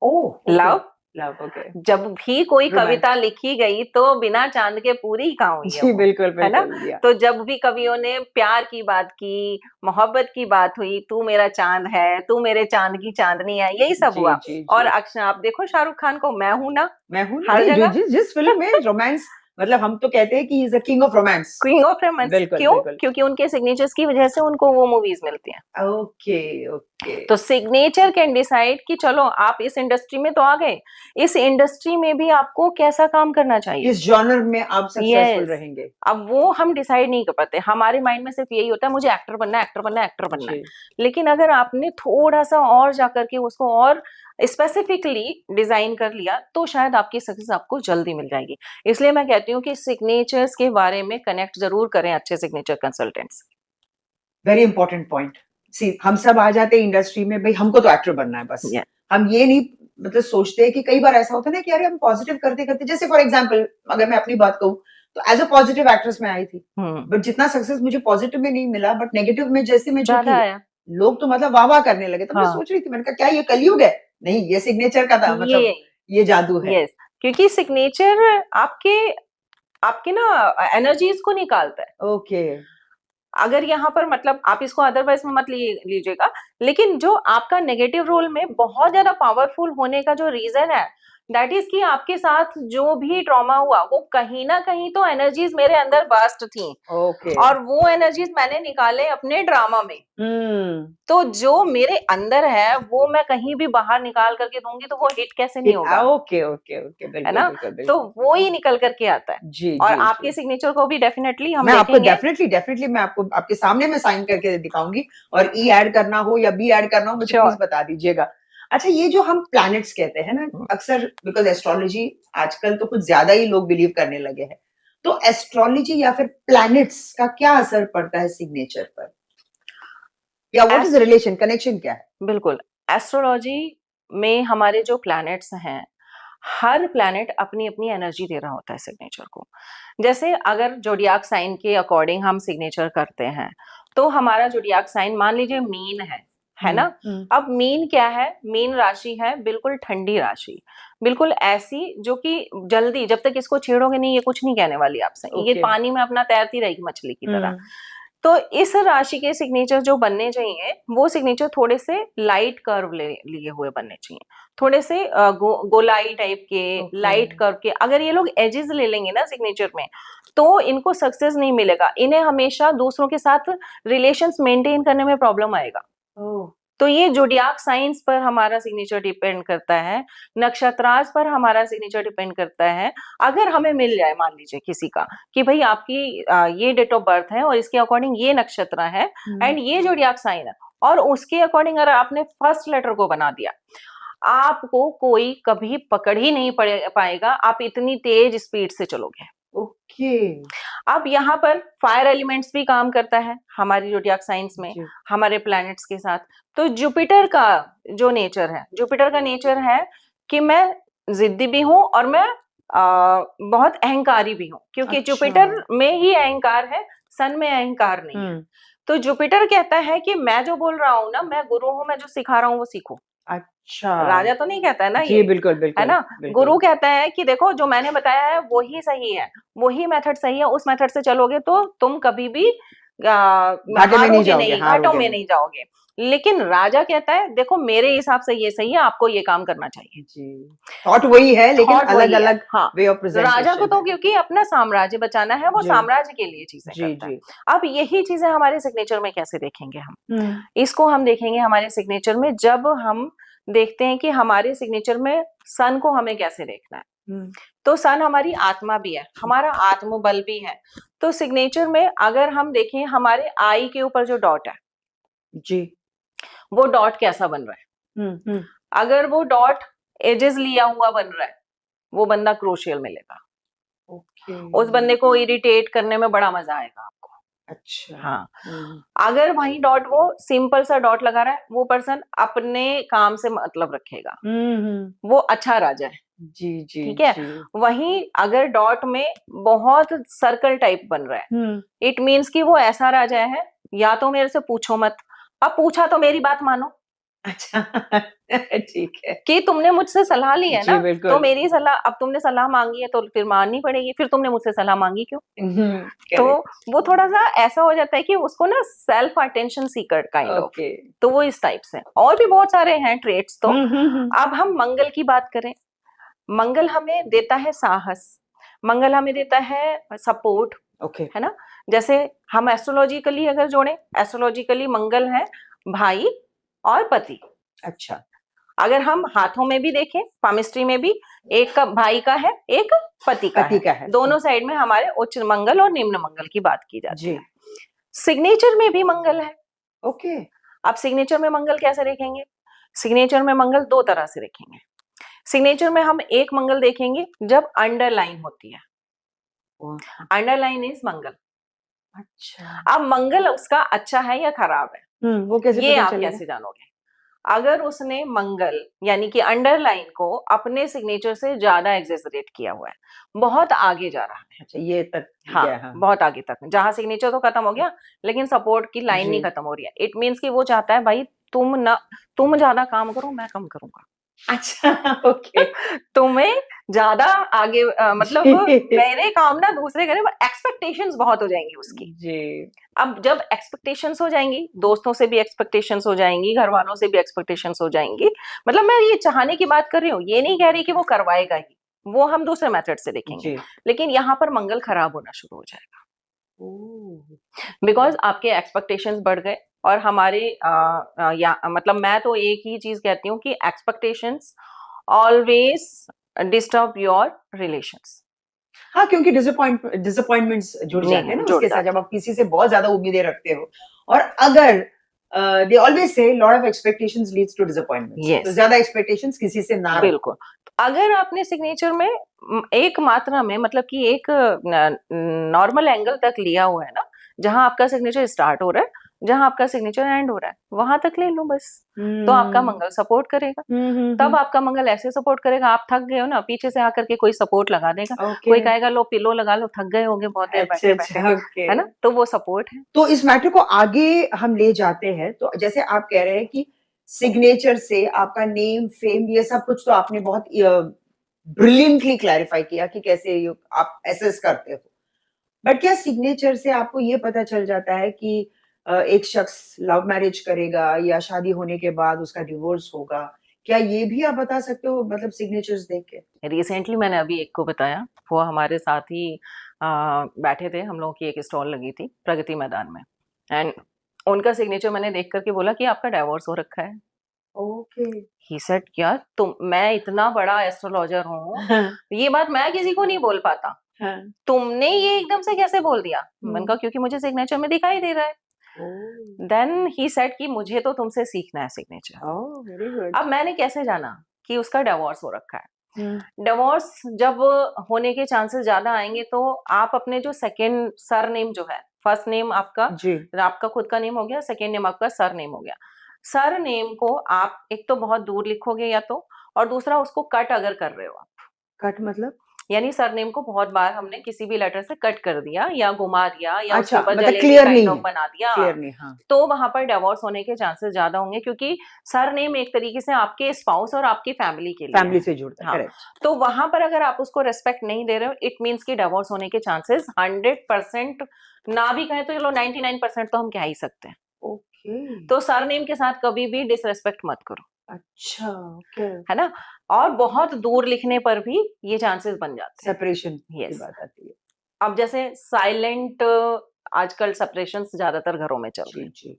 oh! Okay, love. Love, okay. जब भी कोई कविता रोमांस। लिखी गई तो बिना चांद के पूरी कहाँ हुई है जी, वो, बिल्कुल, है ना। बिल्कुल, या तो जब भी कवियों ने प्यार की बात की, मोहब्बत की बात हुई, तू मेरा चांद है, तू मेरे चांद की चांदनी है, यही सब जी, हुआ। जी, और जी। अक्षय, आप देखो शाहरुख खान को, मैं हूं ना, मैं हूँ ना, हर नहीं, जगह जिस फ़िल्म में रोमांस, मतलब हम तो कहते हैं कि he is the king of romance. Queen of romance. बिल्कुल, क्यों? बिल्कुल। क्योंकि उनके सिग्नेचर्स की वजह से उनको वो मूवीज मिलती हैं। Okay, okay. तो सिग्नेचर कैन डिसाइड कि चलो आप इस इंडस्ट्री में तो आ गए, इस इंडस्ट्री में भी आपको कैसा काम करना चाहिए। किस जॉनर में आप सक्सेसफुल यस, रहेंगे? अब वो हम डिसाइड नहीं कर पाते। हमारे माइंड में सिर्फ यही होता है, मुझे एक्टर बनना है, एक्टर बनना है, एक्टर बनना है। जी, लेकिन अगर आपने थोड़ा सा और जाकर के उसको और स्पेसिफिकली डिजाइन कर लिया तो शायद आपकी सक्सेस आपको जल्दी मिल जाएगी। इसलिए मैं कहती हूँ कि सिग्नेचर्स के बारे में कनेक्ट जरूर करें अच्छे signature consultants. Very important point. See हम सब आ जाते हैं इंडस्ट्री में, भई हमको तो एक्टर बनना है बस। Yeah. हम ये नहीं मतलब सोचते हैं कि कई बार ऐसा होता है ना कि अरे हम पॉजिटिव करते-करते, जैसे फॉर एग्जांपल अगर मैं अपनी बात कहूँ, तो एज़ अ पॉजिटिव एक्ट्रेस मैं आई थी। बट जितना सक्सेस मुझे पॉजिटिव में नहीं मिला, बट नेगेटिव में जैसे मैं ज्यादा झुकी, आया। लोग तो मतलब वाह-वाह करने लगे। तो मैं हाँ, सोच रही थी, मैंने कहा क्या ये कलयुग है? नहीं, ये सिग्नेचर का था, ये मतलब ये जादू है। यस, क्योंकि सिग्नेचर आपके आपके ना एनर्जीज को निकालता है। ओके। अगर यहाँ पर मतलब आप इसको अदरवाइज में मत लीजिएगा, लेकिन जो आपका नेगेटिव रोल में बहुत ज्यादा पावरफुल होने का जो रीजन है, दैट इज कि आपके साथ जो भी ट्रॉमा हुआ वो कहीं ना कहीं तो एनर्जीज मेरे अंदर बास्ट थी, ओके। और वो एनर्जीज मैंने निकाले अपने ड्रामा में। हुँ। तो जो मेरे अंदर है वो मैं कहीं भी बाहर निकाल करके दूंगी तो वो हिट कैसे नहीं होगा, ओके, ओके, ओके। है बिल्कुल, ना। बिल्कुल, तो बिल्कुल। वो ही निकल करके आता है। जी, और जी, आपके जी। सिग्नेचर को भी डेफिनेटली हम मैं आपको देखेंगे। डेफिनिटली मैं आपको आपके सामने मैं साइन करके दिखाऊँगी, और ई ऐड करना हो या बी ऐड करना हो, मुझे श्योर। प्लीज़ बता दीजिएगा। अच्छा, ये जो हम प्लैनेट्स कहते हैं ना, अक्सर बिकॉज़ एस्ट्रोलॉजी आजकल तो कुछ ज़्यादा ही लोग बिलीव करने लगे हैं। तो एस्ट्रोलॉजी या फिर प्लैनेट्स का क्या असर पड़ता है सिग्नेचर पर? या what is the relation, connection क्या है? बिल्कुल, एस्ट्रोलॉजी में हमारे जो प्लैनेट्स हैं, हर प्लैनेट अपनी-अपनी एनर्जी दे रहा होता है सिग्नेचर को। जैसे अगर ज़ोडिएक साइन के अकॉर्डिंग हम सिग्नेचर करते हैं, तो हमारा ज़ोडिएक साइन मान लीजिए मीन है हुँ, ना? हुँ। अब मीन क्या है? मीन राशि है बिल्कुल ठंडी राशि, बिल्कुल ऐसी जो कि जल्दी जब तक इसको छेड़ोगे नहीं, ये कुछ नहीं कहने वाली आपसे। ये ओके। पानी में अपना तैरती रहेगी मछली की तरह। हुँ। तो इस राशि के सिग्नेचर जो बनने चाहिए, वो सिग्नेचर थोड़े से लाइट कर्व लिए हुए बनने चाहिए। थोड़े से गोलाई टाइप के, ओके। लाइट कर्व के। अगर ये लोग एजेस ले लेंगे ना सिग्नेचर में, तो इनको सक्सेस नहीं मिलेगा। इन्हें हमेशा दूसरों के साथ रिलेशंस मेंटेन करने में प्रॉब्लम आएगा। ओह! तो ये ज़ोडिएक साइंस पर हमारा सिग्नेचर डिपेंड करता है, नक्षत्रांश पर हमारा सिग्नेचर डिपेंड करता है। अगर हमें मिल जाए मान लीजिए किसी का कि भई आपकी ये डेट ऑफ बर्थ है और इसके अकॉर्डिंग ये नक्षत्र है हुँ। एंड ये ज़ोडिएक साइन है, और उसके अकॉर्डिंग अगर आपने फर्स्ट लेटर को बना दिया, आपको कोई कभी पकड़ ही नहीं पाएगा, आप इतनी तेज स्पीड से चलोगे। ओके। अब यहाँ पर फायर एलिमेंट्स भी काम करता है हमारी ज़ोडिएक साइंस में, जी। हमारे प्लैनेट्स के साथ। तो जुपिटर का जो नेचर है, जुपिटर का नेचर है कि मैं ज़िद्दी भी हूँ और मैं बहुत अहंकारी भी हूँ, क्योंकि अच्छा। जुपिटर में ही अहंकार है, सन में अहंकार नहीं है। हुँ। तो जुपिटर कहता है कि मैं जो बोल रहा हूँ ना, मैं गुरु हूँ, मैं जो सिखा रहा हूँ वो सीखो। अच्छा। राजा तो नहीं कहता है ना जी, ये, बिल्कुल, है बिल्कुल, ना? बिल्कुल। गुरु कहता है कि देखो जो मैंने बताया है वो ही सही है, वही मेथड सही है, उस मेथड से चलोगे तो तुम कभी भी घाटे में नहीं हारोगे जाओगे, नहीं, घाटों हारोगे में नहीं। नहीं जाओगे। लेकिन राजा कहता है देखो मेरे हिसाब से ये सही है, आपको ये काम करना चाहिए। जी। थॉट वही है, लेकिन थॉट वही है, अलग-अलग हाँ। वे ऑफ राजा को प्रेजेंटेशन तो है। क्योंकि अपना साम्राज्य बचाना है, वो जी, साम्राज्य के लिए चीजें जी, करता है। जी। अब यही चीजें हमारे सिग्नेचर में कैसे देखेंगे हम? हुँ। इसको हम देखेंगे हमारे सिग्नेचर में जब हम देखते हैं कि हमारे सिग्नेचर में सन को हमें कैसे देखना है। हम्म, तो सन हमारी आत्मा भी है, हमारा आत्मबल भी है। तो सिग्नेचर में अगर हम देखें हमारे आई के ऊपर जो डॉट है, जी। वो डॉट कैसा बन रहा है। हम्म। अगर वो डॉट एजेस लिया हुआ बन रहा है, वो बंदा क्रूशियल मिलेगा। ओके। उस बंदे को इरिटेट करने में बड़ा मजा आएगा आपको। अच्छा। हाँ, हम्म अगर वही डॉट वो सिंपल सा डॉट लगा रहा है, वो पर्सन अपने काम से मतलब रखेगा, वो अच्छा राजा है। जी जी ठीक है। जी। वहीं अगर डॉट में बहुत सर्कल टाइप बन रहा है, हम्म। इट मीन्स कि वो ऐसा राजा है, या तो मेरे से पूछो मत, अब पूछा तो मेरी बात मानो, अच्छा। ठीक है। कि तुमने मुझसे सलाह ली है जी ना, तो बिल्कुल। मेरी सलाह, अब तुमने सलाह मांगी है तो फिर माननी पड़ेगी, फिर तुमने मुझसे सलाह मांगी क्यों। तो करेक्ट। वो थोड़ा सा ऐसा हो जाता है कि उसको ना self attention seeker kind of, okay. तो वो इस टाइप से। और भी बहुत सारे हैं ट्रेट्स तो। हम्म। अब हम मंगल की बात करें, मंगल हमें देता है साहस, मंगल हमें देता है सपोर्ट, ओके। है ना। जैसे हम एस्ट्रोलॉजिकली अगर जोड़े, एस्ट्रोलॉजिकली मंगल है भाई और पति। अच्छा। अगर हम हाथों में भी देखें, पामिस्ट्री में भी, एक का भाई का है, एक पति का पति है, का है। दोनों साइड में हमारे उच्च मंगल और निम्न मंगल की बात की जाती जी। है। सिग्नेचर में भी मंगल है। ओके। अब सिग्नेचर में मंगल कैसे देखेंगे, सिग्नेचर में मंगल दो तरह से देखेंगे। सिग्नेचर में हम एक मंगल देखेंगे जब अंडरलाइन होती है, वाह, अंडरलाइन इज मंगल। अच्छा। अब मंगल उसका अच्छा है या खराब है, वो कैसे ये पता आप चलेगा? कैसे जानोगे। अगर उसने मंगल यानी कि अंडरलाइन को अपने सिग्नेचर से ज्यादा एग्जेजरेट किया हुआ है, बहुत आगे जा रहा है, अच्छा, ये तक हाँ गया। हाँ। बहुत आगे तक, जहां सिग्नेचर तो खत्म हो गया लेकिन सपोर्ट की लाइन जी। नहीं खत्म हो रही है, इट मीन्स कि वो चाहता है भाई तुम ज्यादा काम करो, मैं कम करूंगा। अच्छा। ओके। तुम्हें ज्यादा आगे मतलब जी। मेरे काम ना दूसरे करे, एक्सपेक्टेशंस बहुत हो जाएंगी उसकी। जी। अब जब एक्सपेक्टेशंस हो जाएंगी, दोस्तों से भी एक्सपेक्टेशंस हो जाएंगी, घर वालों से भी एक्सपेक्टेशंस हो जाएंगी, मतलब मैं ये चाहने की बात कर रही हूँ, ये नहीं कह रही कि वो करवाएगा ही, वो हम दूसरे मेथड से देखेंगे। जी। लेकिन यहाँ पर मंगल खराब होना शुरू हो जाएगा, ओह, बिकॉज आपके एक्सपेक्टेशंस बढ़ गए। और हमारे या मतलब मैं तो एक ही चीज कहती हूँ कि expectations always disturb your relations. हाँ, क्योंकि डिसअपॉइंटमेंट्स जुड़ जाते हैं ना जुड़ उसके साथ, जाते जब आप किसी से बहुत ज्यादा उम्मीदें रखते हो। और अगर they always say lot of expectations leads to हैं। डिसअपॉइंटमेंट्स, तो यस, ज्यादा एक्सपेक्टेशंस किसी से ना रखो। बिल्कुल। तो अगर आपने सिग्नेचर में एक मात्रा में मतलब कि एक नॉर्मल एंगल तक लिया हुआ है ना, जहां आपका सिग्नेचर स्टार्ट हो रहा है, जहां आपका सिग्नेचर एंड हो रहा है, वहां तक ले लो बस। तो आपका हम्म मंगल सपोर्ट करेगा। हम्म। तब आपका मंगल ऐसे सपोर्ट करेगा, आप थक गए हो ना, पीछे से आकर के कोई सपोर्ट लगा देगा, ओके। कोई कहेगा लो पिलो लगा लो, थक गए होगे बहुत देर अच्छा बैठे बैठे, अच्छा, ओके। है ना, तो वो सपोर्ट है। तो इस मैटर को आगे हम ले जाते हैं, तो जैसे आप कह रहे हैं कि सिग्नेचर से आपका नेम फेम ये सब कुछ तो आपने बहुत ब्रिलियंटली क्लैरिफाई किया कि कैसे आप एसेस करते हो। बट क्या सिग्नेचर से आपको ये पता चल जाता है कि एक शख्स लव मैरिज करेगा या शादी होने के बाद उसका डिवोर्स होगा? क्या ये भी आप बता सकते हो, मतलब सिग्नेचर्स देख के? रिसेंटली मैंने अभी एक को बताया, वो हमारे साथ ही बैठे थे, हम लोगों की एक स्टॉल लगी थी प्रगति मैदान में, एंड उनका सिग्नेचर मैंने देख करके बोला कि आपका डाइवोर्स हो रखा है। ओके। ही सेड क्या तुम, मैं इतना बड़ा एस्ट्रोलॉजर हूँ, हाँ ये बात मैं किसी को नहीं बोल पाता, हाँ। तुमने ये एकदम से कैसे बोल दिया। मैंने हम्म। कहा क्योंकि मुझे सिग्नेचर में दिखाई दे रहा है। ओह। देन ही सेड कि मुझे तो तुमसे सीखना है सिग्नेचर। ओह, वेरी गुड। अब मैंने कैसे जाना कि उसका डाइवोर्स हो रखा है। हम्म। डिवोर्स जब होने के चांसेस ज्यादा आएंगे, तो आप अपने जो सेकंड सर नेम जो है, फर्स्ट नेम आपका, जी। आपका खुद का नेम हो गया, सेकंड नेम आपका सर नेम हो गया, सर नेम को आप एक तो बहुत दूर लिखोगे या तो, और दूसरा उसको कट अगर कर रहे हो आप, कट मतलब? यानी सरनेम को बहुत बार हमने किसी भी लेटर से कट कर दिया या घुमा दिया या उसके अच्छा, ऊपर मतलब जलेबी क्लियर काइंड नहीं ऑफ है। बना दिया, क्लियर नहीं, हाँ। तो वहां पर डिवोर्स होने के चांसेस ज्यादा होंगे, क्योंकि सरनेम एक तरीके से आपके स्पाउस और आपकी फैमिली के लिए फैमिली है। से जुड़ता है, हाँ, करेक्ट। तो वहां पर अगर आप उसको रेस्पेक्ट नहीं दे रहे हो, इट मीन्स कि डिवोर्स होने के चांसेस 100%, ना भी कहें तो चलो 99% तो हम कह ही सकते हैं। ओके। तो सरनेम के साथ कभी भी डिसरेस्पेक्ट मत करो, अच्छा, ओके। है ना। और बहुत दूर लिखने पर भी ये चांसेस बन जाते हैं। सेपरेशन की यस। बात आती है। अब जैसे साइलेंट आजकल सेपरेशन ज्यादातर घरों में चल रहे जी हैं, जी।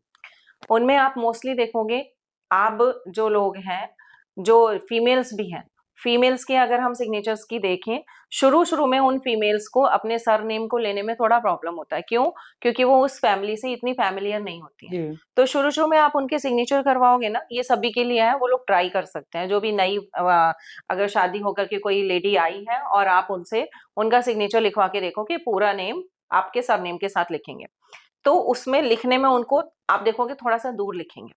उनमें आप मोस्टली देखोगे, आप जो लोग हैं जो फीमेल्स भी हैं, फीमेल्स के अगर हम सिग्नेचर्स की देखें, शुरू-शुरू में उन फीमेल्स को अपने सरनेम को लेने में थोड़ा प्रॉब्लम होता है। क्यों? क्योंकि वो उस फैमिली से इतनी फ़ैमिलियर नहीं होती हैं। जी। तो शुरू-शुरू में आप उनके सिग्नेचर करवाओगे ना, ये सभी के लिए है, वो लोग ट्राई कर सकते हैं। जो भी नई अगर शादी होकर के कोई लेडी आई है और आप उनसे उनका सिग्नेचर लिखवा के देखो कि पूरा नेम आपके सरनेम के साथ लिखेंगे। तो उसमें लिखने में उनको आप देखोगे थोड़ा-सा दूर लिखेंगे।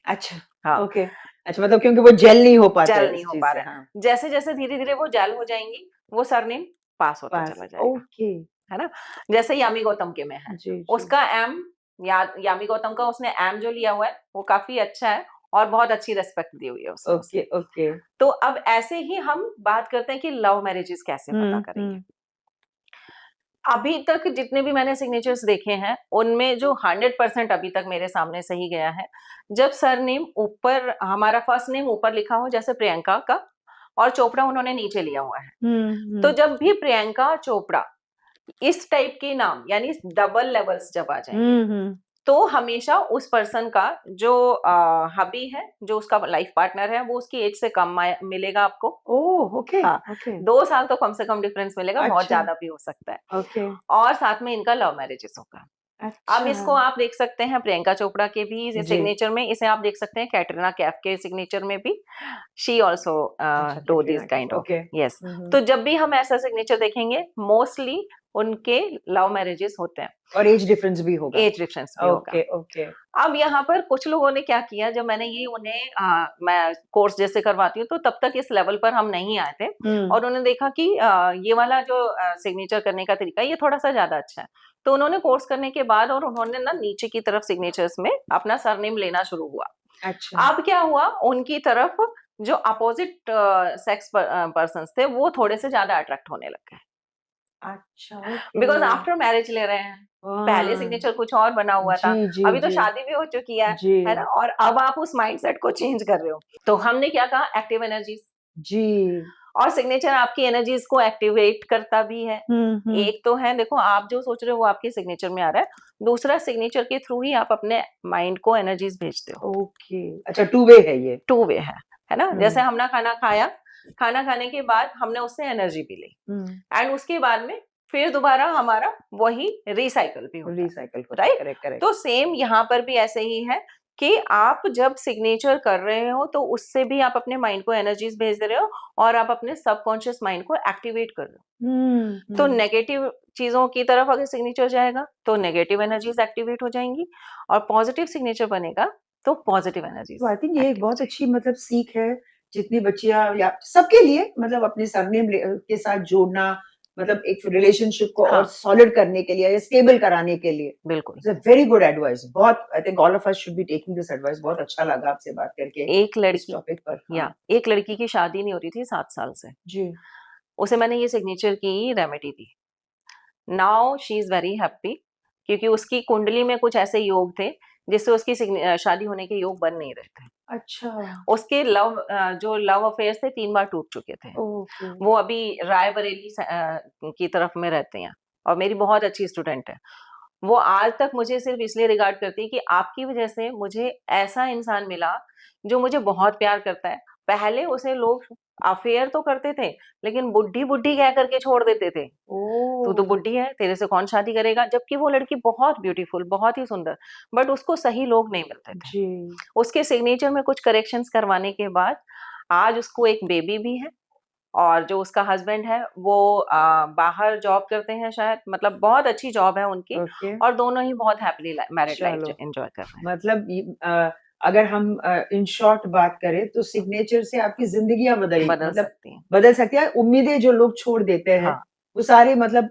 अच्छा, हाँ। ओके। अच्छा, मतलब क्योंकि वो जेल नहीं हो पाता जेल है नहीं इस हो चीज़ पा से, रहा हाँ। है। जैसे-जैसे धीरे-धीरे वो जेल हो जाएँगी, वो सरनेम पास होता पास चला जाएगा, ओके। है ना? जैसे यामी गौतम के में है, जी, जी। उसका एम यामी गौतम का उसने एम जो लिया हुआ है, वो काफ़ी अच्छा है और बहुत अच्छी रिस्पेक्ट दी हुई है उसने उसे। Okay, okay. तो अब ऐसे ही हम बात करते हैं कि लव मैरेजेस कैसे पता हुँ, करेंगे? हुँ। अभी तक जितने भी मैंने सिग्नेचर्स देखे हैं, उनमें जो 100% अभी तक मेरे सामने सही गया है, जब सरनेम ऊपर हमारा फर्स्ट नेम ऊपर लिखा हो जैसे प्रियंका का और चोपड़ा उन्होंने नीचे लिया हुआ है। हुँ, तो हुँ। जब भी प्रियंका चोपड़ा इस टाइप के नाम यानी डबल लेवल्स जब आ जाएँगे, हुँ, हुँ। तो हमेशा उस पर्सन का जो हबी है, जो उसका लाइफ पार्टनर है, वो उसकी एज से कम मिलेगा आपको। ओह! ओके, हाँ, ओके। 2 साल तो कम से कम डिफरेंस मिलेगा, बहुत अच्छा, ज़्यादा भी हो सकता है। ओके। और साथ में इनका लव मैरेजेस होगा। अब अच्छा। इसको आप देख सकते हैं प्रियंका चोपड़ा के भी जी। सिग्नेचर में, इसे आप देख सकते हैं कैटरीना कैफ के सिग्नेचर में भी। शी आल्सो अच्छा, do Katrina this Kaif, kind of okay. Yes. Hmm, hmm. तो जब भी हम ऐसा सिग्नेचर देखेंगे, मोस्टली उनके लव मैरेजेस होते हैं। और एज डिफरेंस भी होगा। एज डिफरेंस भी होगा। Okay, okay. अब यहाँ पर कुछ लोगों ने क्या किया, जब मैंने ये उन्हें मैं कोर्स जैसे करवाती हूँ, तो तब तक इस लेवल पर हम नहीं आए थे हुँ। और उन्होंने देखा कि ये वाला जो सिग्नेचर करने का तरीका है, ये थोड़ा-सा ज़्यादा अच्छा है। तो उन्होंने कोर्स करने के बाद और उन्होंने ना नीचे की तरफ सिग्नेचर्स में अपना सरनेम लेना शुरू हुआ। अच्छा। अब क्या हुआ, उनकी तरफ जो अपोज़िट सेक्स पर्सन्स थे, वो थोड़े से ज़्यादा अट्रैक्ट होने लग गए। अच्छा, ओके। बिकॉज़ आफ्टर मैरिज ले रहे हैं। पहले हाँ। सिग्नेचर कुछ और बना हुआ था, जी, जी, अभी तो जी। शादी भी हो चुकी जी। है ना? और अब आप उस माइंडसेट को चेंज कर रहे हो। तो हमने क्या कहा, एक्टिव एनर्जीज़। जी। और सिग्नेचर आपकी एनर्जीज़ को एक्टिवेट करता भी है। हुँ, हुँ। एक तो है देखो, आप जो सोच रहे हो वो आपके सिग्नेचर में आ रहा है, दूसरा सिग्नेचर के थ्रू ही आप अपने माइंड को एनर्जीज़ भेजते हो। ओके। अच्छा, टू वे है ये। टू वे है ना? जैसे हुँ, हमने खाना खाया, खाना खाने के बाद हमने उससे एनर्जी भी ली हुँ। एंड उसके बाद में फिर दोबारा हमारा वही रिसाइकल भी होता है, रिसाइकल होता है, राइट? Correct, correct. तो सेम यहाँ पर भी ऐसे ही है कि आप जब सिग्नेचर कर रहे हो, तो उससे भी आप अपने माइंड को एनर्जीज़ भेज रहे हो और आप अपने सबकॉन्शियस माइंड को एक्टिवेट कर रहे हो। हुँ, तो हुँ। नेगेटिव चीज़ों की तरफ अगर सिग्नेचर जाएगा, तो नेगेटिव एनर्जीज़ एक्टिवेट हो जाएँगी और पॉजिटिव सिग्नेचर बनेगा, तो पॉजिटिव एनर्जीज़ तो आई थिंक ये एक एक्टिव हो बहुत जाएगी। अच्छी मतलब सीख है, जितनी बच्चियाँ या सबके लिए मतलब अपने सरनेम के साथ जोड़ना, मतलब एक रिलेशनशिप को और हाँ, सॉलिड करने के लिए या स्टेबल कराने के लिए। बिल्कुल। It's a very good advice. बहुत I think all of us should be taking this advice. बहुत अच्छा लगा आपसे बात करके एक इस लड़की टॉपिक पर। या हाँ, एक लड़की की शादी नहीं हो रही थी 7 साल से। जी। उसे मैंने ये सिग्नेचर की remedy the. Now she is very happy क्योंकि उसकी कुंडली में कुछ ऐसे योग थे, जिससे उसकी शादी होने के योग बन नहीं रहे थे। अच्छा, उसके जो लव अफेयर्स थे 3 बार टूट चुके थे। ओके। वो अभी रायबरेली की तरफ में रहते हैं और मेरी बहुत अच्छी स्टूडेंट है। वो आज तक मुझे सिर्फ़ इसलिए रिगार्ड करती है कि आपकी वज़ह से मुझे ऐसा इंसान मिला, जो मुझे बहुत प्यार करता है। पहले उसे लोग अफेयर तो करते थे, लेकिन बुड्ढी-बुड्ढी कह कर के छोड़ देते थे। तू तो ओह! बुड्ढी है, तेरे से कौन शादी करेगा? जबकि वो लड़की बहुत ब्यूटीफुल, बहुत ही सुंदर, बट उसको सही लोग नहीं मिलते थे। जी। उसके सिग्नेचर में कुछ करेक्शंस करवाने के बाद आज उसको एक बेबी भी है और जो उसका हस्बैंड है वो बाहर जॉब करते हैं शायद, मतलब बहुत अच्छी जॉब है उनकी ओके, और दोनों ही बहुत हैपीली मैरिड लाइफ चलो। एंजॉय कर रहे हैं। मतलब अगर हम इन शॉर्ट बात करें तो सिग्नेचर से आपकी ज़िंदगियाँ बदल मतलब सकती हैं। बदल सकती है। उम्मीदें जो लोग छोड़ देते हैं, हाँ, वो सारे मतलब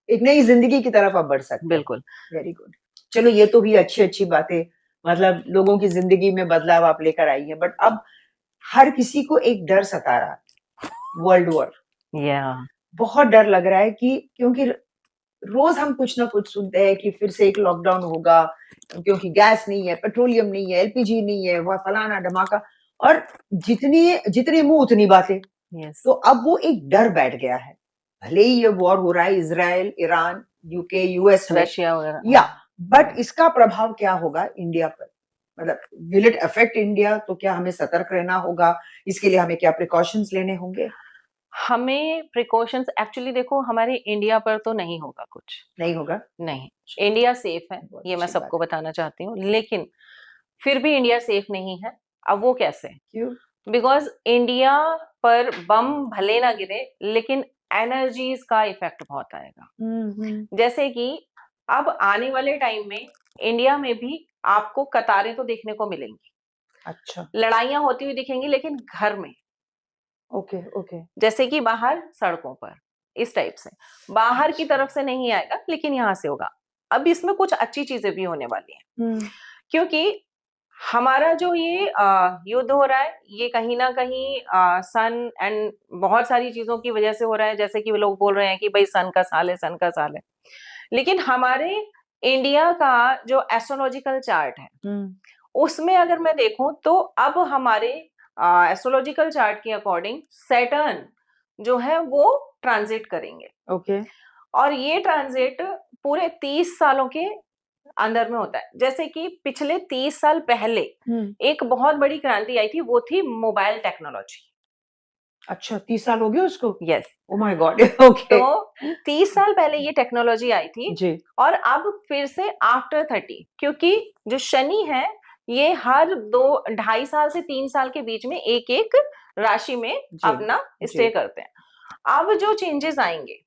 एक नई ज़िंदगी की तरफ आप बढ़ सकते हैं। बिल्कुल। Very good. चलो ये तो हुई अच्छी-अच्छी बातें, मतलब लोगों की ज़िंदगी में बदलाव आप लेकर आई हैं। बट अब हर किसी को एक डर सता रहा है, वर्ल्ड वॉर। या बहुत डर लग रहा है कि क्योंकि रोज़ हम कुछ ना कुछ सुनते हैं कि फिर से एक लॉकडाउन होगा, क्योंकि गैस नहीं है, पेट्रोलियम नहीं है, एलपीजी नहीं है, वह फलाना-ढमाका और जितने मुँह उतनी बातें। यस, तो अब वो एक डर बैठ गया है। भले ही ये वॉर हो रहा है इज़राइल, ईरान, यूके, यूएस में रशिया वगैरह या हाँ, बट इसका प्रभाव क्या होगा इंडिया पर? मतलब विल इट अफेक्ट इंडिया? तो क्या हमें सतर्क रहना होगा? इसके लिए हमें क्या प्रिकॉशंस लेने होंगे? हमें प्रिकॉशंस एक्चुअली देखो हमारे इंडिया पर तो नहीं होगा कुछ, नहीं होगा? नहीं, इंडिया सेफ है, बहुत ये मैं अच्छी बात सबको है। बताना चाहती हूँ। लेकिन फिर भी इंडिया सेफ नहीं है। अब वो कैसे? क्यों? बिकॉज़ इंडिया पर बम भले ना गिरे, लेकिन एनर्जीज़ का इफ़ेक्ट बहुत आएगा। हुँ। जैसे कि अब आने वाले टाइम में इंडिया में भी आपको कतारें तो देखने को मिलेंगी। अच्छा, लड़ाइयाँ होती हुई दिखेंगी लेकिन घर में, ओके। जैसे कि बाहर सड़कों पर, इस टाइप से। बाहर की अच्छा। तरफ से नहीं आएगा लेकिन यहाँ से होगा। अब इसमें कुछ अच्छी चीज़ें भी होने वाली हैं, हुँ, क्योंकि हमारा जो ये युद्ध हो रहा है, ये कहीं न कहीं सन एंड बहुत सारी चीज़ों की वजह से हो रहा है, जैसे कि वो लोग बोल रहे हैं कि भई सन का साल है, सन का साल है। लेकिन हमारे इंडिया का जो एस्ट्रोलॉजिकल चार्ट है, हुँ, उसमें अगर मैं देखूँ तो अब हमारे एस्ट्रोलॉजिकल चार्ट के अकॉर्डिंग सैटर्न जो है वो ट्रांज़िट करेंगे ओके। और ये ट्रांज़िट पूरे 30 सालों के अंदर में होता है। जैसे कि पिछले 30 साल पहले हुँ, एक बहुत बड़ी क्रांति आई थी, वो थी मोबाइल टेक्नोलॉजी। अच्छा 30 साल हो गए उसको? Yes, oh my God! Okay. तो 30 साल पहले ये टेक्नोलॉजी आई थी जी, और अब फिर से आफ्टर 30, क्योंकि जो शनि है, ये हर 2 ढाई साल से 3 साल के बीच में एक-एक राशि में जी, अपना जी। स्टे करते हैं। अब जो चेंजेस आएँगे,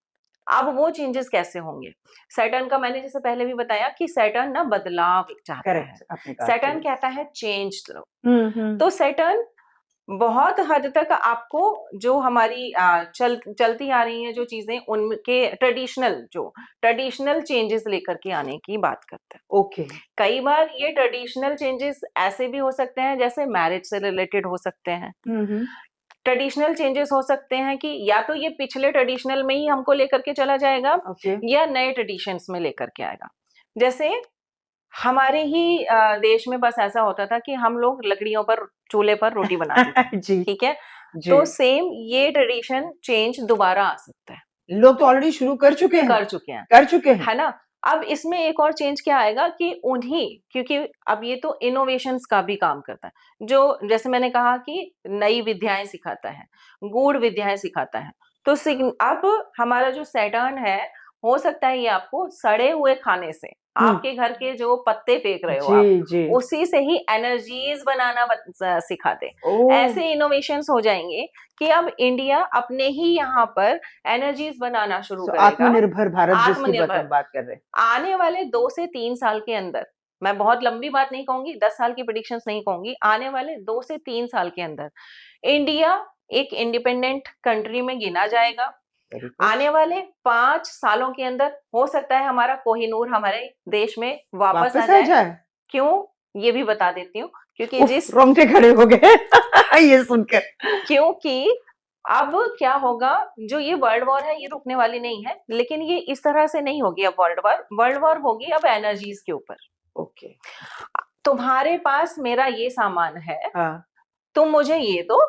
अब वो चेंजेस कैसे होंगे? सैटर्न का मैंने जैसे पहले भी बताया कि सैटर्न ना बदलाव चाहता है। करेक्ट, आपने कहा सैटर्न सही। कहता है चेंज लो। हुँ। तो सैटर्न बहुत हद तक आपको जो हमारी चलती आ रही हैं जो चीज़ें उनके ट्रेडिशनल चेंजेस लेकर के आने की बात करता है। ओके। कई बार ये ट्रेडिशनल चेंजेस ऐसे भी हो सकते हैं जैसे मैरिज से रिलेटेड हो सकते हैं। हुँ। ट्रेडिशनल चेंजेस हो सकते हैं कि या तो ये पिछले ट्रेडिशनल में ही हमको लेकर के चला जाएगा ओके। या नए ट्रेडिशंस में लेकर के आएगा। जैसे हमारे ही देश में बस ऐसा होता था कि हम लोग लकड़ियों पर चूल्हे पर रोटी बनाते थे, जी, ठीक है? जी। तो सेम ये ट्रेडिशन चेंज दोबारा आ सकता है, लोग तो ऑलरेडी शुरू कर चुके हैं, कर चुके हैं, कर चुके हैं। है ना? अब इसमें एक और चेंज क्या आएगा कि उन्हीं क्योंकि अब ये तो इनोवेशंस का भी काम करता है, जो जैसे मैंने कहा कि नई विद्याएँ सिखाता है, गूढ़ विद्याएँ सिखाता है। तो अब हमारा जो सैटर्न है, हो सकता है ये आपको सड़े हुए खाने से, हुँ। आपके घर के जो पत्ते फेंक रहे हो जी, आप, जी। उसी से ही एनर्जीज़ बनाना सिखा दे। ओह! ऐसे इनोवेशंस हो जाएँगे कि अब इंडिया अपने ही यहाँ पर एनर्जीज़ बनाना शुरू सो करेगा, आत्मनिर्भर भारत जिसकी आत्मनिर्भर। हम बात कर रहे हैं। आने वाले 2 से 3 साल के अंदर, मैं बहुत लंबी बात नहीं कहूँगी, 10 साल की प्रेडिक्शंस नहीं कहूँगी, आने वाले 2 से 3 साल के अंदर इंडिया एक इंडिपेंडेंट कंट्री में गिना जाएगा। Very good. आने वाले 5 सालों के अंदर हो सकता है हमारा कोहिनूर हमारे देश में वापस आ वापस आ जाए। जाए? क्यों? ये भी बता देती हूँ, क्योंकि उफ़! रोंगटे खड़े हो गए ये सुनकर। क्योंकि अब क्या होगा, जो ये वर्ल्ड वॉर है, ये रुकने वाली नहीं है, लेकिन ये इस तरह से नहीं होगी अब वर्ल्ड वॉर होगी अब एनर्जीज़ के ऊपर। ओके। तुम्हारे पास मेरा ये सामान है, हाँ, तुम मुझे ये दो,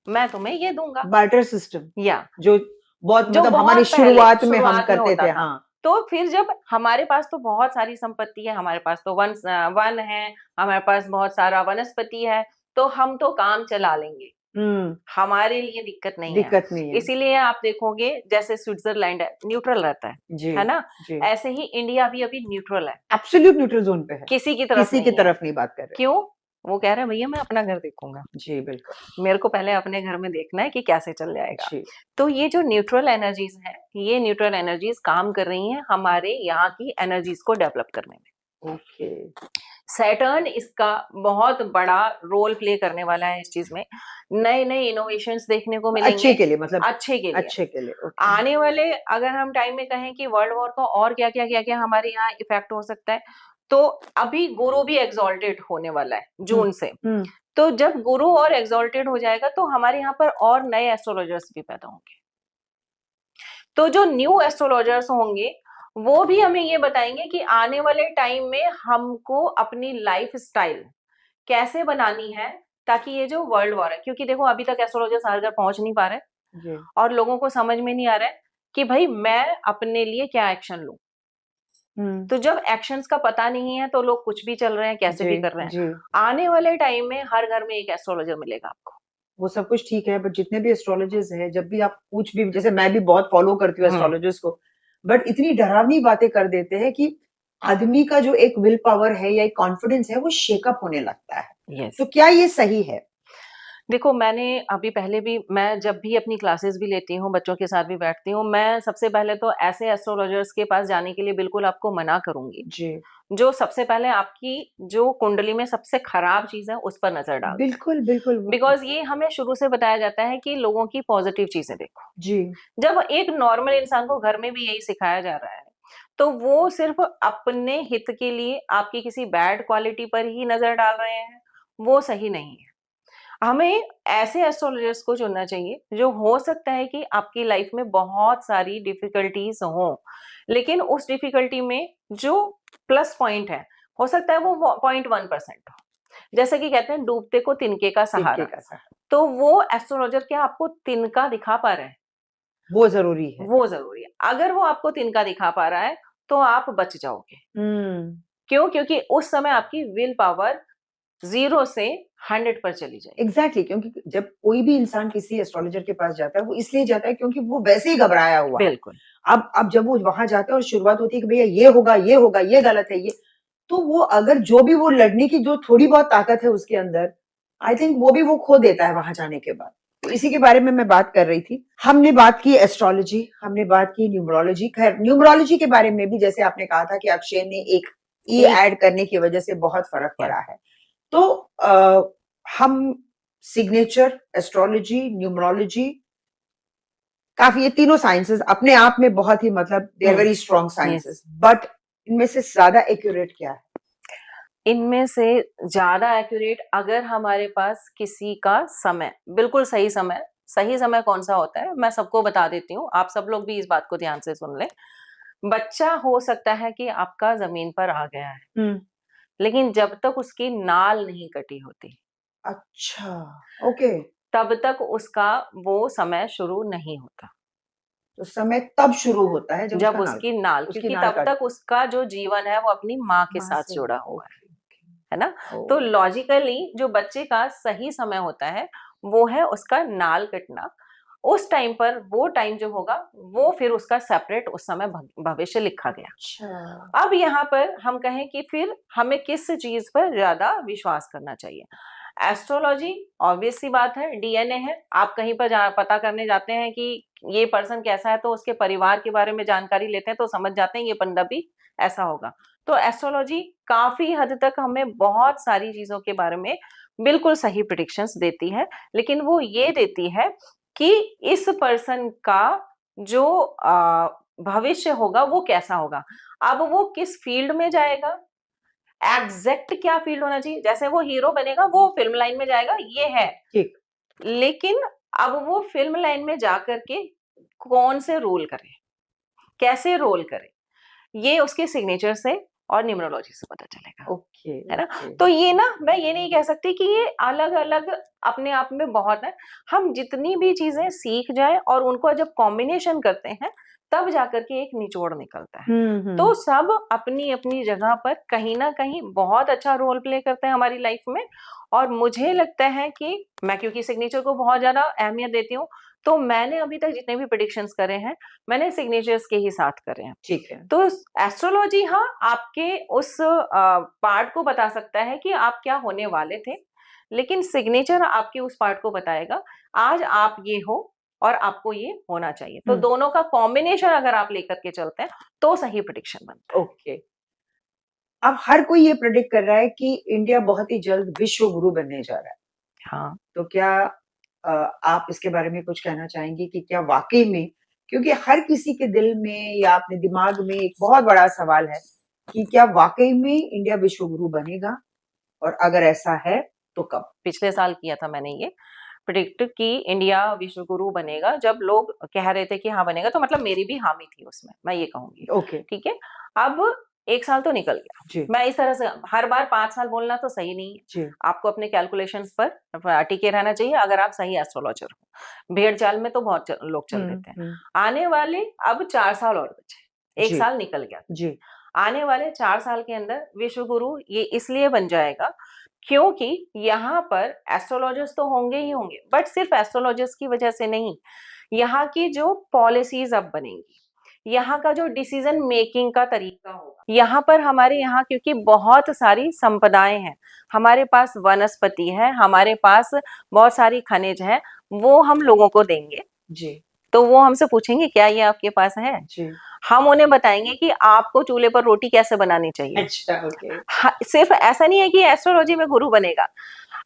मैं तुम्हें ये दूँगा। बार्टर सिस्टम या जो बहुत जो मतलब हमारी बहुत पहले शुरुआत में हम शुरुआत में करते होता थे। था। हाँ। तो फिर जब हमारे पास तो बहुत सारी संपत्ति है, हमारे पास तो वन है, हमारे पास बहुत सारा वनस्पति है, तो हम तो काम चला लेंगे। हुँ, हमारे लिए दिक्कत नहीं है। दिक्कत नहीं है। इसीलिए आप देखोगे जैसे स्विट्ज़रलैंड है, न्यूट्रल रहता जी, है ना? जी। ऐसे ही इंडिया भी अभी न्यूट्रल है, एब्सोल्यूट न्यूट्रल ज़ोन पे है। किसी की तरफ किसी की नहीं है। तरफ नहीं बात कर रहे। क्यों? वो कह रहे हैं भैया मैं अपना घर देखूँगा। जी, बिल्कुल। मेरे को पहले अपने घर में देखना है कि कैसे चल जाएगा। जी, तो ये जो न्यूट्रल एनर्जीज़ हैं, ये न्यूट्रल एनर्जीज़ काम कर रही हैं हमारे यहाँ की एनर्जीज़ को डेवलप करने में। ओके। सैटर्न इसका बहुत बड़ा रोल प्ले करने वाला है इस चीज़ में। नए-नए इनोवेशंस देखने को अच्छे मिलेंगे, के लिए मतलब अच्छे के लिए। अच्छे के लिए, ओके। आने वाले अगर हम टाइम में कहें कि वर्ल्ड वॉर का और क्या-क्या हमारे यहाँ इफ़ेक्ट हो सकता है, तो अभी गुरु भी एक्सॉल्टेड होने वाला है हुँ, जून से। हुँ। तो जब गुरु और एक्सॉल्टेड हो जाएगा तो हमारे यहाँ पर और नए एस्ट्रोलॉजर्स भी पैदा होंगे। तो जो न्यू एस्ट्रोलॉजर्स होंगे, वो भी हमें ये बताएँगे कि आने वाले टाइम में हमको अपनी लाइफ़स्टाइल कैसे बनानी है, ताकि ये जो वर्ल्ड वॉर है क्योंकि देखो अभी तक एस्ट्रोलॉजर्स हर घर पहुँच नहीं पा रहे जी। और लोगों को समझ में नहीं आ रहा है कि भई मैं अपने लिए क्या एक्शन लूँ? तो जब एक्शंस का पता नहीं है तो लोग कुछ भी चल रहे हैं, कैसे भी जी, कर रहे हैं। जी। आने वाले टाइम में हर घर में एक एस्ट्रोलॉजर मिलेगा आपको। वो सब कुछ ठीक है, बट जितने भी एस्ट्रोलॉजर्स हैं, जब भी आप कुछ भी, जैसे मैं भी बहुत फॉलो करती हूँ एस्ट्रोलॉजर्स को, बट इतनी डरावनी बातें कर देते हैं कि आदमी का जो एक विल पावर है या एक कॉन्फिडेंस है वो शेकअप होने लगता है। यस। तो क्या ये सही है? देखो, मैंने अभी पहले भी, मैं जब भी अपनी क्लासेस भी लेती हूँ, बच्चों के साथ भी बैठती हूँ, मैं सबसे पहले तो ऐसे एस्ट्रोलॉजर्स के पास जाने के लिए बिल्कुल आपको मना करूँगी, जी, जो सबसे पहले आपकी जो कुंडली में सबसे खराब चीज़ है, उस पर नज़र डालते हैं। बिल्कुल, बिल्कुल, बिल्कुल। बिकॉज़ ये हमें शुरू से बताया जाता है कि लोगों की पॉज़िटिव चीज़ें देखो। जी, जब एक नॉर्मल इंसान को घर में भी यही सिखाया जा रहा है, तो वो सिर्फ़ अपने हित के लिए आपकी किसी बैड क्वालिटी पर ही नज़र डाल रहे हैं, वो सही नहीं है। हमें ऐसे एस्ट्रोलॉजर्स को चुनना चाहिए, जो हो सकता है कि आपकी लाइफ में बहुत सारी डिफ़िकल्टीज़ हों, लेकिन उस डिफ़िकल्टी में जो प्लस पॉइंट है, हो सकता है वो 0.1% हो। जैसे कि कहते हैं डूबते को तिनके का तिनके सहारा, का सहारा, तो वो एस्ट्रोलॉजर क्या आपको तिनका दिखा पा रहा है? वो ज़रूरी है। वो ज़रूरी है। अगर वो आपको तिनका दिखा पा रहा है, तो आप बच जाओगे। हुँ। क्यों? क्योंकि उस समय आपकी विल पावर 0 से 100 पर चली जाएगी। एग्ज़ैक्टली, क्योंकि जब कोई भी इंसान किसी एस्ट्रोलॉजर के पास जाता है, वो इसलिए जाता है क्योंकि वो वैसे ही घबराया हुआ है। बिल्कुल। अब जब वो वहाँ जाता है और शुरुआत होती है कि भैया ये होगा, ये गलत है, ये, तो वो अगर जो भी वो लड़ने की जो थोड़ी बहुत ताकत है उसके अंदर, आई थिंक वो भी वो खो देता है वहाँ जाने के बाद। तो इसी के बारे में मैं बात कर रही थी। हमने बात की एस्ट्रोलॉजी, हमने बात की न्यूमरोलॉजी। खैर, न्यूमरोलॉजी के बारे में भी जैसे आपने कहा था कि अक्षय ने एक ई एक ऐड करने की वजह से बहुत फ़र्क या पड़ा है। तो हम सिग्नेचर, एस्ट्रोलॉजी, न्यूमरोलॉजी, काफ़ी, ये तीनों साइंसेज़ अपने आप में बहुत ही, मतलब दे आर हुँ, very strong yes. Sciences, but इनमें से ज़्यादा एक्यूरेट क्या है? इनमें से ज़्यादा एक्यूरेट अगर हमारे पास किसी का समय, बिल्कुल सही समय कौन-सा होता है, मैं सबको बता देती हूँ, आप सब लोग भी इस बात को ध्यान से सुन लें। बच्चा हो सकता है कि आपका ज़मीन पर आ गया है, हुँ। लेकिन जब तक उसकी नाल नहीं कटी होती, अच्छा, ओके। तब तक उसका वो समय शुरू नहीं होता। तो समय तब शुरू होता है जब जब उसका उसकी नाल, उसकी क्योंकि नाल तब काट, तक उसका जो जीवन है वो अपनी माँ के माँ साथ से, जुड़ा हुआ ओके, ओके। है ना? तो ओह! लॉजिकली जो बच्चे का सही समय होता है, वो है उसका नाल कटना। उस टाइम पर वो टाइम जो होगा, वो फिर उसका सेपरेट उस समय भविष्य लिखा गया। अच्छा। अब यहाँ पर हम कहें कि फिर हमें किस चीज़ पर ज़्यादा विश्वास करना चाहिए? एस्ट्रोलॉजी ऑब्वियस सी बात है, डीएनए है। आप कहीं पर जा पता करने जाते हैं कि ये पर्सन कैसा है, तो उसके परिवार के बारे में जानकारी लेते हैं, तो समझ जाते हैं ये बंदा भी ऐसा होगा। तो एस्ट्रोलॉजी काफ़ी हद तक हमें बहुत सारी चीज़ों के बारे में बिल्कुल सही प्रेडिक्शंस देती है, लेकिन वो ये देती है कि इस पर्सन का जो भविष्य होगा वो कैसा होगा। अब वो किस फ़ील्ड में जाएगा, एग्ज़ैक्ट क्या फ़ील्ड होना चाहिए, जैसे वो हीरो बनेगा, वो फ़िल्म लाइन में जाएगा, ये है। ठीक। लेकिन अब वो फ़िल्म लाइन में जाकर के कौन से रोल करे, कैसे रोल करे, ये उसके सिग्नेचर से और न्यूमरोलॉजी से पता चलेगा, ओके, है ना? ओके। तो ये ना, मैं ये नहीं कह सकती कि ये अलग-अलग अपने आप में बहुत है। हम जितनी भी चीज़ें सीख जाएँ और उनको जब कॉम्बिनेशन करते हैं, तब जाकर के एक निचोड़ निकलता है। हुँ, तो हुँ। सब अपनी-अपनी जगह पर कहीं न कहीं बहुत अच्छा रोल प्ले करते हैं हमारी लाइफ में, और मुझे लगता है कि मैं, क्योंकि सिग्नेचर को बहुत ज़्यादा अहमियत देती हूँ, तो मैंने अभी तक जितने भी प्रेडिक्शंस करे हैं, मैंने सिग्नेचर्स के ही साथ करे हैं। ठीक है। तो एस्ट्रोलॉजी हाँ, आपके उस पार्ट को बता सकता है कि आप क्या होने वाले थे, लेकिन सिग्नेचर आपके उस पार्ट को बताएगा, आज आप ये हो और आपको ये होना चाहिए। तो हुँ, दोनों का कॉम्बिनेशन अगर आप लेकर के चलते हैं, तो सही प्रेडिक्शन बनता है। ओके। अब हर कोई ये प्रेडिक्ट कर रहा है कि इंडिया बहुत ही जल्द विश्व गुरु बनने जा रहा है। हाँ। तो क्या आप इसके बारे में कुछ कहना चाहेंगी कि क्या वाक़ई में, क्योंकि हर किसी के दिल में या अपने दिमाग में एक बहुत बड़ा सवाल है कि क्या वाक़ई में इंडिया विश्व गुरु बनेगा? और अगर ऐसा है, तो कब? पिछले साल किया था मैंने ये प्रेडिक्ट कि इंडिया विश्व गुरु बनेगा। जब लोग कह रहे थे कि हाँ बनेगा, तो मतलब मेरी भी हामी थी उसमें, मैं ये कहूँगी। ओके, ठीक है? अब 1 साल तो निकल गया। जी, मैं इस तरह से हर बार 5 साल बोलना तो सही नहीं है। जी। आपको अपने कैलकुलेशंस पर टिके रहना चाहिए, अगर आप सही एस्ट्रोलॉजर हो। भेड़-चाल में तो बहुत लोग चल हुँ, देते हैं। हुँ। आने वाले अब 4 साल और बचे। 1 जी, साल निकल गया। जी, आने वाले 4 साल के अंदर विश्व गुरु ये इसलिए बन जाएगा क्योंकि यहाँ पर एस्ट्रोलॉजर्स तो होंगे ही होंगे, बट सिर्फ एस्ट्रोलॉजर्स की वजह से नहीं, यहाँ की जो पॉलिसीज अब बनेंगी, यहाँ का जो डिसीजन मेकिंग का तरीका होगा, यहाँ पर हमारे यहाँ क्योंकि बहुत सारी संपदाएं हैं, हमारे पास वनस्पति है, हमारे पास बहुत सारी खनिज है, वो हम लोगों को देंगे। जी तो वो हमसे पूछेंगे क्या ये आपके पास है, जी। हम उन्हें बताएंगे कि आपको चूल्हे पर रोटी कैसे बनानी चाहिए। अच्छा, ओके। सिर्फ ऐसा नहीं है कि एस्ट्रोलॉजी में गुरु बनेगा,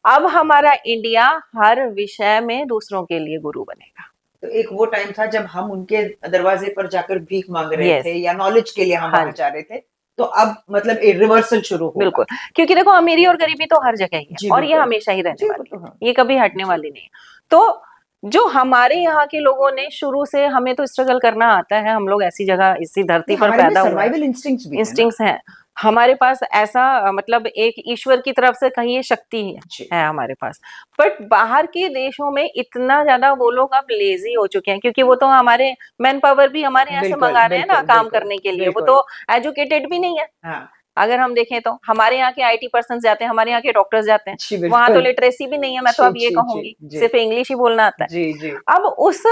अब हमारा इंडिया हर विषय में दूसरों के लिए गुरु बनेगा। तो एक वो टाइम था जब हम उनके दरवाजे पर जाकर भीख मांग रहे Yes. थे या नॉलेज के लिए हम हाँ वहां जा रहे थे, तो अब मतलब एक रिवर्सल शुरू होगा। बिल्कुल, क्योंकि देखो अमीरी और गरीबी तो हर जगह ही जी, है और ये बिल्कुल। हमेशा ही रहने जी, वो वाली तो है, हाँ। ये कभी हटने जी। वाली नहीं है। तो जो हमारे यहाँ के लोगों ने शुरू से, हमें तो स्ट्रगल करना आता है, हम लोग ऐसी जगह इसी धरती नहीं, पर हमारे में पैदा हुए हैं, सर्वाइवल इंस्टिंक्ट्स भी थे ना। इंस्टिंक्ट्स हैं हमारे पास, ऐसा मतलब एक ईश्वर की तरफ से कहीं ये शक्ति जी। है हमारे पास। बट बाहर के देशों में इतना ज्यादा वो लोग अब लेजी हो चुके हैं, क्योंकि वो तो हमारे मैन पावर भी हमारे यहाँ से बिल्कुल, मंगा रहे हैं ना बिल्कुल, काम बिल्कुल, करने के लिए, वो बिल्कुल। तो एजुकेटेड भी नहीं है। हाँ, अगर हम देखें तो हमारे यहाँ के आईटी पर्सन जाते हैं, हमारे यहाँ के डॉक्टर्स जाते हैं, जी, वहां तो बिल्कुल। लिटरेसी भी नहीं है, मैं तो जी, अब ये जी, जी, कहूंगी, जी। सिर्फ इंग्लिश ही बोलना आता है। जी, जी। अब उस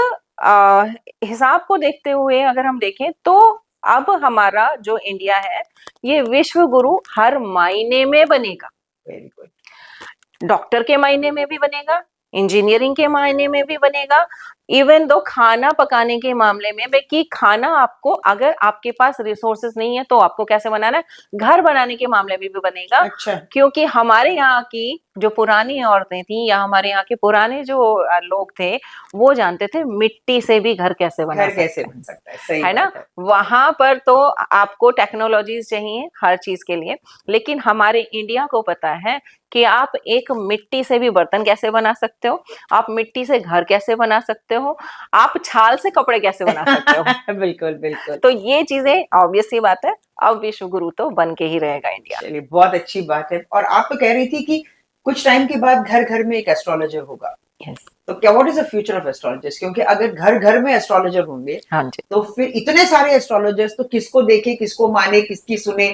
हिसाब को देखते हुए अगर हम देखें तो अब हमारा जो इंडिया है ये विश्व गुरु हर मायने में बनेगा, वेरी गुड। डॉक्टर के मायने में भी बनेगा, इंजीनियरिंग के मायने में भी बनेगा, इवन दो खाना पकाने के मामले में भी, कि खाना आपको, अगर आपके पास रिसोर्सेज नहीं है तो आपको कैसे बनाना है, घर बनाने के मामले में भी बनेगा। अच्छा। क्योंकि हमारे यहाँ की जो पुरानी औरतें थी या हमारे यहाँ के पुराने जो लोग थे, वो जानते थे मिट्टी से भी घर कैसे बना घर सकते कैसे हैं, बन सकता है, सही है ना। बात है। वहां पर तो आपको टेक्नोलॉजीज चाहिए हर चीज के लिए, लेकिन हमारे इंडिया को पता है कि आप एक मिट्टी से भी बर्तन कैसे बना सकते हो, आप मिट्टी से घर कैसे बना सकते हो, आप छाल से कपड़े कैसे बना सकते हो। बिल्कुल, बिल्कुल। तो ये चीजें ऑब्वियस सी बात है, अब विश्व गुरु तो बन के ही रहेगा इंडिया। चलिए, बहुत अच्छी बात है। और आप तो कह रही थी कि कुछ टाइम के बाद घर घर में एक एस्ट्रोलॉजर होगा, यस, तो क्या what is the future of astrologers? क्योंकि अगर घर घर में एस्ट्रोलॉजर होंगे हाँ जी। तो फिर इतने सारे एस्ट्रोलॉजर्स, तो किसको देखे, किसको माने, किसकी सुने?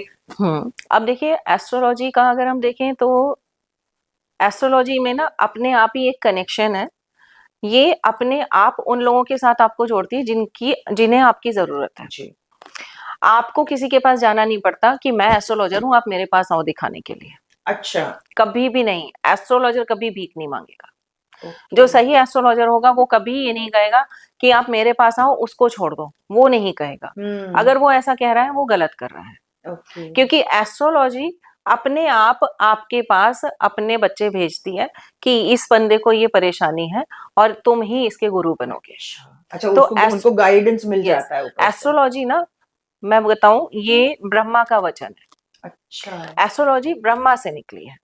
अब देखिए एस्ट्रोलॉजी का अगर हम देखें तो एस्ट्रोलॉजी में ना अपने आप ही एक कनेक्शन है, ये अपने आप उन लोगों के साथ आपको जोड़ती है जिन्हें आपकी जरूरत है। जी। आपको किसी के पास जाना नहीं पड़ता कि मैं एस्ट्रोलॉजर हूँ, आप मेरे पास आओ दिखाने के लिए, अच्छा। कभी भी नहीं। एस्ट्रोलॉजर कभी भीख नहीं मांगेगा। ओके। जो सही एस्ट्रोलॉजर होगा वो कभी ये नहीं कहेगा कि आप मेरे पास आओ, उसको छोड़ दो, वो नहीं कहेगा। अगर वो ऐसा कह रहा है वो गलत कर रहा है, ओके। क्योंकि एस्ट्रोलॉजी अपने आप आपके पास अपने बच्चे भेजती है कि इस बंदे को ये परेशानी है और तुम ही इसके गुरु बनोगे। अच्छा, तो उनको गाइडेंस मिल यस, जाता है ऊपर से। एस्ट्रोलॉजी ना, मैं बताऊं, ये ब्रह्मा का वचन है। अच्छा। एस्ट्रोलॉजी ब्रह्मा से निकली है।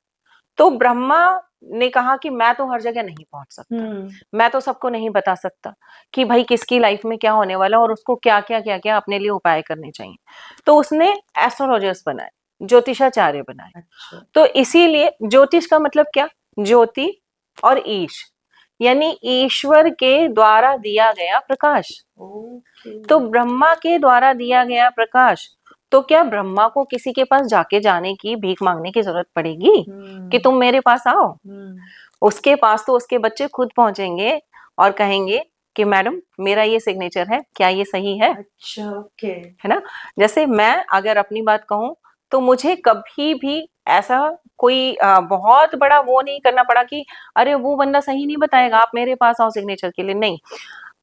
तो ब्रह्मा ने कहा कि मैं तो हर जगह नहीं पहुंच सकता, मैं तो सबको नहीं बता सकता कि भाई किसकी लाइफ में क्या होने वाला और उसको क्या क्या क्या क्या अपने लिए उपाय करने चाहिए। तो उसने एस्ट्रोलॉजर्स बनाए, ज्योतिषाचार्य बनाए। अच्छा। तो इसीलिए ज्योतिष का मतलब क्या, ज्योति और ईश, यानी ईश्वर के द्वारा दिया गया प्रकाश। ओके। तो ब्रह्मा के द्वारा दिया गया प्रकाश, तो क्या ब्रह्मा को किसी के पास जाके जाने की, भीख मांगने की जरूरत पड़ेगी कि तुम मेरे पास आओ? उसके पास तो उसके बच्चे खुद पहुंचेंगे और कहेंगे कि मैडम मेरा ये सिग्नेचर है, क्या ये सही है? अच्छा, ओके। है ना। जैसे मैं अगर अपनी बात कहूं तो मुझे कभी भी ऐसा कोई बहुत बड़ा वो नहीं करना पड़ा कि अरे वो बंदा सही नहीं बताएगा, आप मेरे पास आओ सिग्नेचर के लिए। नहीं,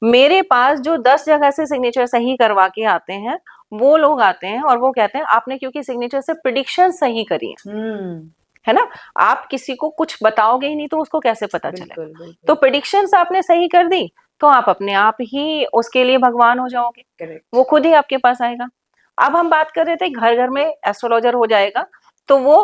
मेरे पास जो 10 जगह से सिग्नेचर सही करवा के आते हैं, वो लोग आते हैं और वो कहते हैं आपने क्योंकि सिग्नेचर से प्रिडिक्शन सही करी है ना। आप किसी को कुछ बताओगे ही नहीं तो उसको कैसे पता चलेगा। बिल्कुल, बिल्कुल। तो प्रिडिक्शंस आपने सही कर दी तो आप अपने आप ही उसके लिए भगवान हो जाओगे, करेक्ट। वो खुद ही आपके पास आएगा। अब हम बात कर रहे थे घर घर में एस्ट्रोलॉजर हो जाएगा, तो वो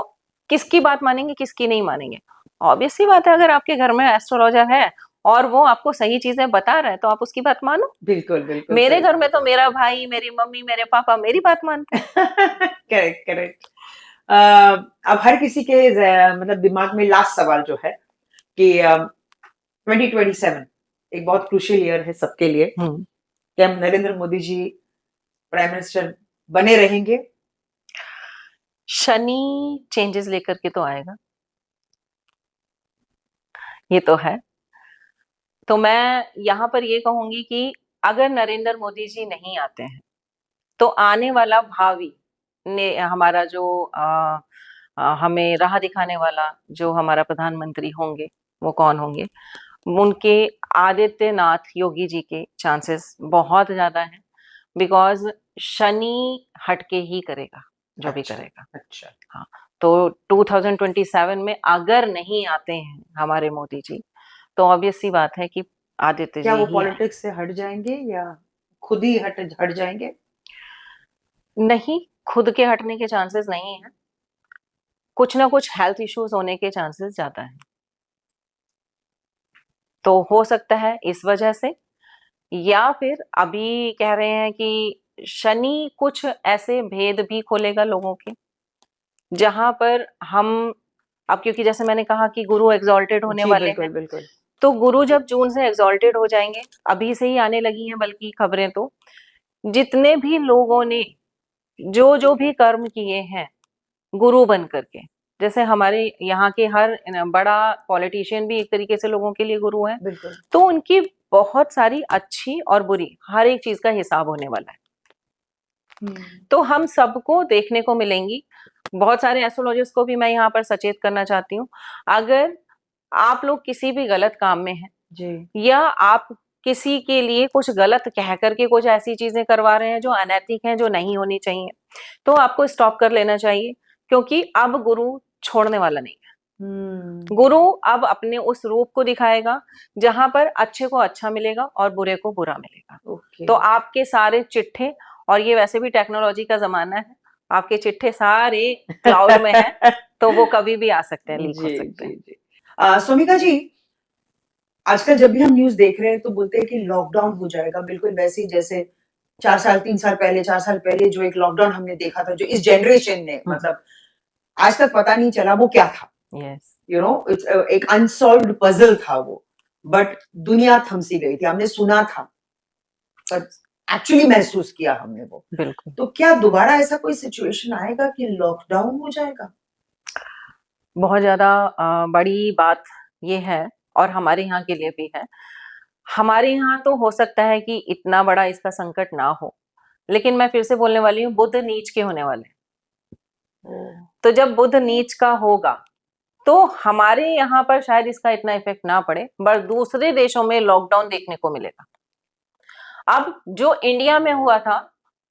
किसकी बात मानेंगे, किसकी नहीं मानेंगे? ऑब्वियस सी बात है, अगर आपके घर में एस्ट्रोलॉजर है और वो आपको सही चीजें बता रहा है तो आप उसकी बात मानो। बिल्कुल, बिल्कुल मेरे सही। घर में तो मेरा भाई, मेरी मम्मी, मेरे पापा मेरी बात मानते हैं। Correct, correct. अब हर किसी के मतलब दिमाग में लास्ट सवाल जो है कि 2027 एक बहुत क्रूशियल ईयर है सबके लिए। क्या नरेंद्र मोदी जी प्राइम मिनिस्टर बने रहेंगे? शनि चेंजेस लेकर के तो आएगा, ये तो है। तो मैं यहाँ पर ये कहूंगी कि अगर नरेंद्र मोदी जी नहीं आते हैं तो आने वाला भावी ने हमारा जो हमें राह दिखाने वाला जो हमारा प्रधानमंत्री होंगे वो कौन होंगे? उनके आदित्यनाथ योगी जी के चांसेस बहुत ज्यादा हैं, बिकॉज शनि हटके ही करेगा जो भी अच्छा, करेगा। अच्छा। हाँ, तो 2027 में अगर नहीं आते हैं हमारे मोदी जी तो ऑब्वियस सी बात है कि आदित्य क्या जी वो ही आए। पॉलिटिक्स से हट जाएंगे या खुद ही हट जाएंगे? नहीं, खुद के हटने के चांसेस नहीं है, कुछ ना कुछ हेल्थ इश्यूज होने के चांसेस ज्यादा है। तो हो सकता है इस वजह से, या फिर अभी कह रहे हैं कि शनि कुछ ऐसे भेद भी खोलेगा लोगों के, जहां पर हम अब, क्योंकि जैसे मैंने कहा कि गुरु एग्जॉल्टेड होने जी, वाले बिल्कुल, हैं, बिल्कुल। तो गुरु जब जून से एग्जॉल्टेड हो जाएंगे, अभी से ही आने लगी हैं बल्कि खबरें, तो जितने भी लोगों ने जो जो भी कर्म किए हैं गुरु बन करके, जैसे हमारे यहाँ के हर बड़ा पॉलिटिशियन भी एक तरीके से लोगों के लिए गुरु है, बिल्कुल। तो उनकी बहुत सारी अच्छी और बुरी हर एक चीज का हिसाब होने वाला है। तो हम सबको देखने को मिलेंगी। बहुत सारे एस्ट्रोलॉजर्स को भी मैं यहाँ पर सचेत करना चाहती हूँ, अगर आप लोग किसी भी गलत काम में हैं जी। या आप किसी के लिए कुछ गलत कह करके कुछ ऐसी चीजें करवा रहे हैं जो अनैतिक हैं, जो नहीं होनी चाहिए, तो आपको स्टॉप कर लेना चाहिए, क्योंकि अब गुरु छोड़ने वाला नहीं है। गुरु अब अपने उस रूप को दिखाएगा जहां पर अच्छे को अच्छा मिलेगा और बुरे को बुरा मिलेगा। ओके। तो आपके सारे चिट्ठे, और ये वैसे भी टेक्नोलॉजी का जमाना है, आपके चिट्ठे सारे क्लाउड में हैं, तो वो कभी भी आ सकते हैं, लीक हो जी, सकते हैं। जी, जी। सोमिका जी, आजकल जब भी हम न्यूज़ देख रहे हैं तो बोलते हैं कि लॉकडाउन हो जाएगा, बिल्कुल वैसे ही जैसे 4 साल, 3 साल पहले, 4 साल पहले जो एक लॉकडाउन हमने देखा था, जो इस जनरेशन ने मतलब आज तक पता नहीं चला वो क्या था। यस, यू नो इट्स एक अनसॉल्व्ड पजल था वो, बट दुनिया थम सी गई थी। हमने सुना था, पर एक्चुअली महसूस किया हमने वो। बिल्कुल। तो क्या दोबारा ऐसा कोई सिचुएशन आएगा कि लॉकडाउन हो जाएगा? बहुत ज्यादा बड़ी बात ये है, और हमारे यहाँ के लिए भी है। हमारे यहाँ तो हो सकता है कि इतना बड़ा इसका संकट ना हो, लेकिन मैं फिर से बोलने वाली हूँ, बुध नीच के होने वाले हैं। तो जब बुध नीच का होगा तो हमारे यहाँ पर शायद इसका इतना इफेक्ट ना पड़े, पर दूसरे देशों में लॉकडाउन देखने को मिलेगा। अब जो इंडिया में हुआ था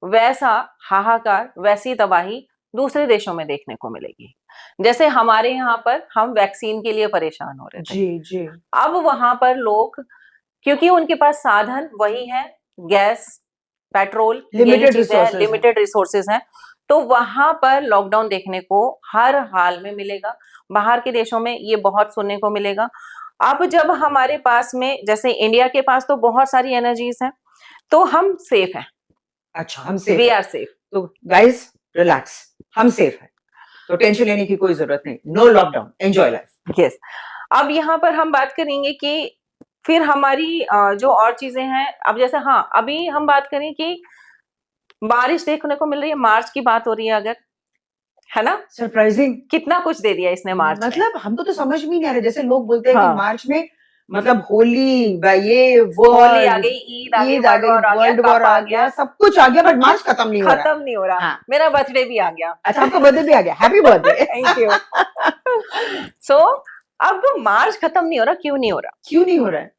वैसा हाहाकार, वैसी तबाही दूसरे देशों में देखने को मिलेगी। जैसे हमारे यहाँ पर हम वैक्सीन के लिए परेशान हो रहे थे, जी, जी। अब वहां पर लोग, क्योंकि उनके पास साधन वही है, गैस, पेट्रोल, यही लिमिटेड चीजें हैं, रिसोर्सेज हैं। लिमिटेड रिसोर्सेज हैं, तो वहां पर लॉकडाउन देखने को हर हाल में मिलेगा। बाहर के देशों में ये बहुत सुनने को मिलेगा। अब जब हमारे पास में, जैसे इंडिया के पास तो बहुत सारी एनर्जीज हैं, तो हम सेफ हैं, अच्छा, हम सेफ वी हैं। Are safe. तो गाइस रिलैक्स, हम सेफ हैं, तो टेंशन लेने की कोई जरूरत नहीं। No lockdown, enjoy life. Yes. अब यहाँ पर हम बात करेंगे कि फिर हमारी जो और चीजें हैं, अब जैसे हाँ, अभी हम बात करें कि बारिश देखने को मिल रही है, मार्च की बात हो रही है अगर, है ना? सरप्राइजिंग। कितना कुछ दे दिया इसने मार्च में। मतलब हमको तो समझ में नहीं आ रहा, जैसे लोग बोलते हैं कि हाँ, मार्च में मतलब होली, ये वो, होली आ गई, ईद आ गई, ईद आ वर्ल्ड गई, वॉर आ गया, वर्ल्ड वॉर कप आ आ गया, गया, सब कुछ आ गया, बट मार्च खत्म नहीं हो रहा। खत्म नहीं हो रहा। हाँ। मेरा बर्थडे भी आ गया। अच्छा, आपका बर्थडे भी आ गया, happy birthday. Thank you. So अब मार्च खत्म नहीं हो रहा, क्यों नहीं हो रहा? क्यों नहीं हो रहा है?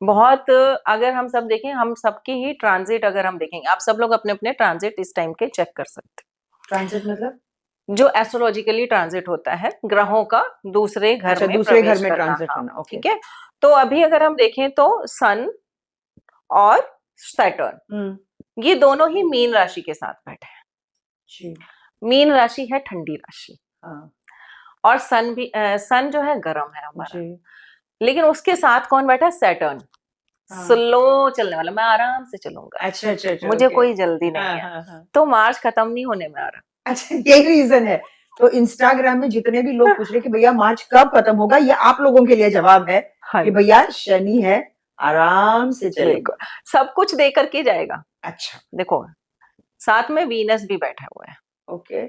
बहुत, अगर हम सब देखें, हम सबके ही ट्रांजिट अगर हम देखेंगे, आप सब लोग अपने अपने ट्रांजिट इस टाइम के चेक कर सकते ट्रांजिट मतलब? हैं। जो एस्ट्रोलॉजिकली ट्रांजिट होता है, ग्रहों का दूसरे घर अच्छा, में दूसरे घर प्रवेश में करना। ट्रांजिट हाँ, होना, ओके। ठीक है। तो अभी अगर हम देखें तो सन और सैटर्न, ये दोनों ही मीन राशि के साथ बैठे हैं। जी। मीन राशि है ठंडी राशि, हाँ, और सन भी, सन जो है गर्म है हमारा, जी। लेकिन उसके साथ कौन बैठा है? सैटर्न। हाँ। स्लो चलने वाला, मैं आराम से चलूंगा, अच्छा, अच्छा, अच्छा, मुझे ओके। कोई जल्दी हाँ, नहीं है। हाँ, हाँ। तो मार्च खत्म नहीं होने में आ रहा। अच्छा, यही रीजन है। तो इंस्टाग्राम में जितने भी लोग पूछ रहे कि भैया मार्च कब खत्म होगा, ये आप लोगों के लिए जवाब है हाँ, कि भैया शनि है, आराम से चलेगा। बिल्कुल, सब कुछ दे करके जाएगा। अच्छा, देखो, साथ में वीनस भी बैठा हुआ है। ओके।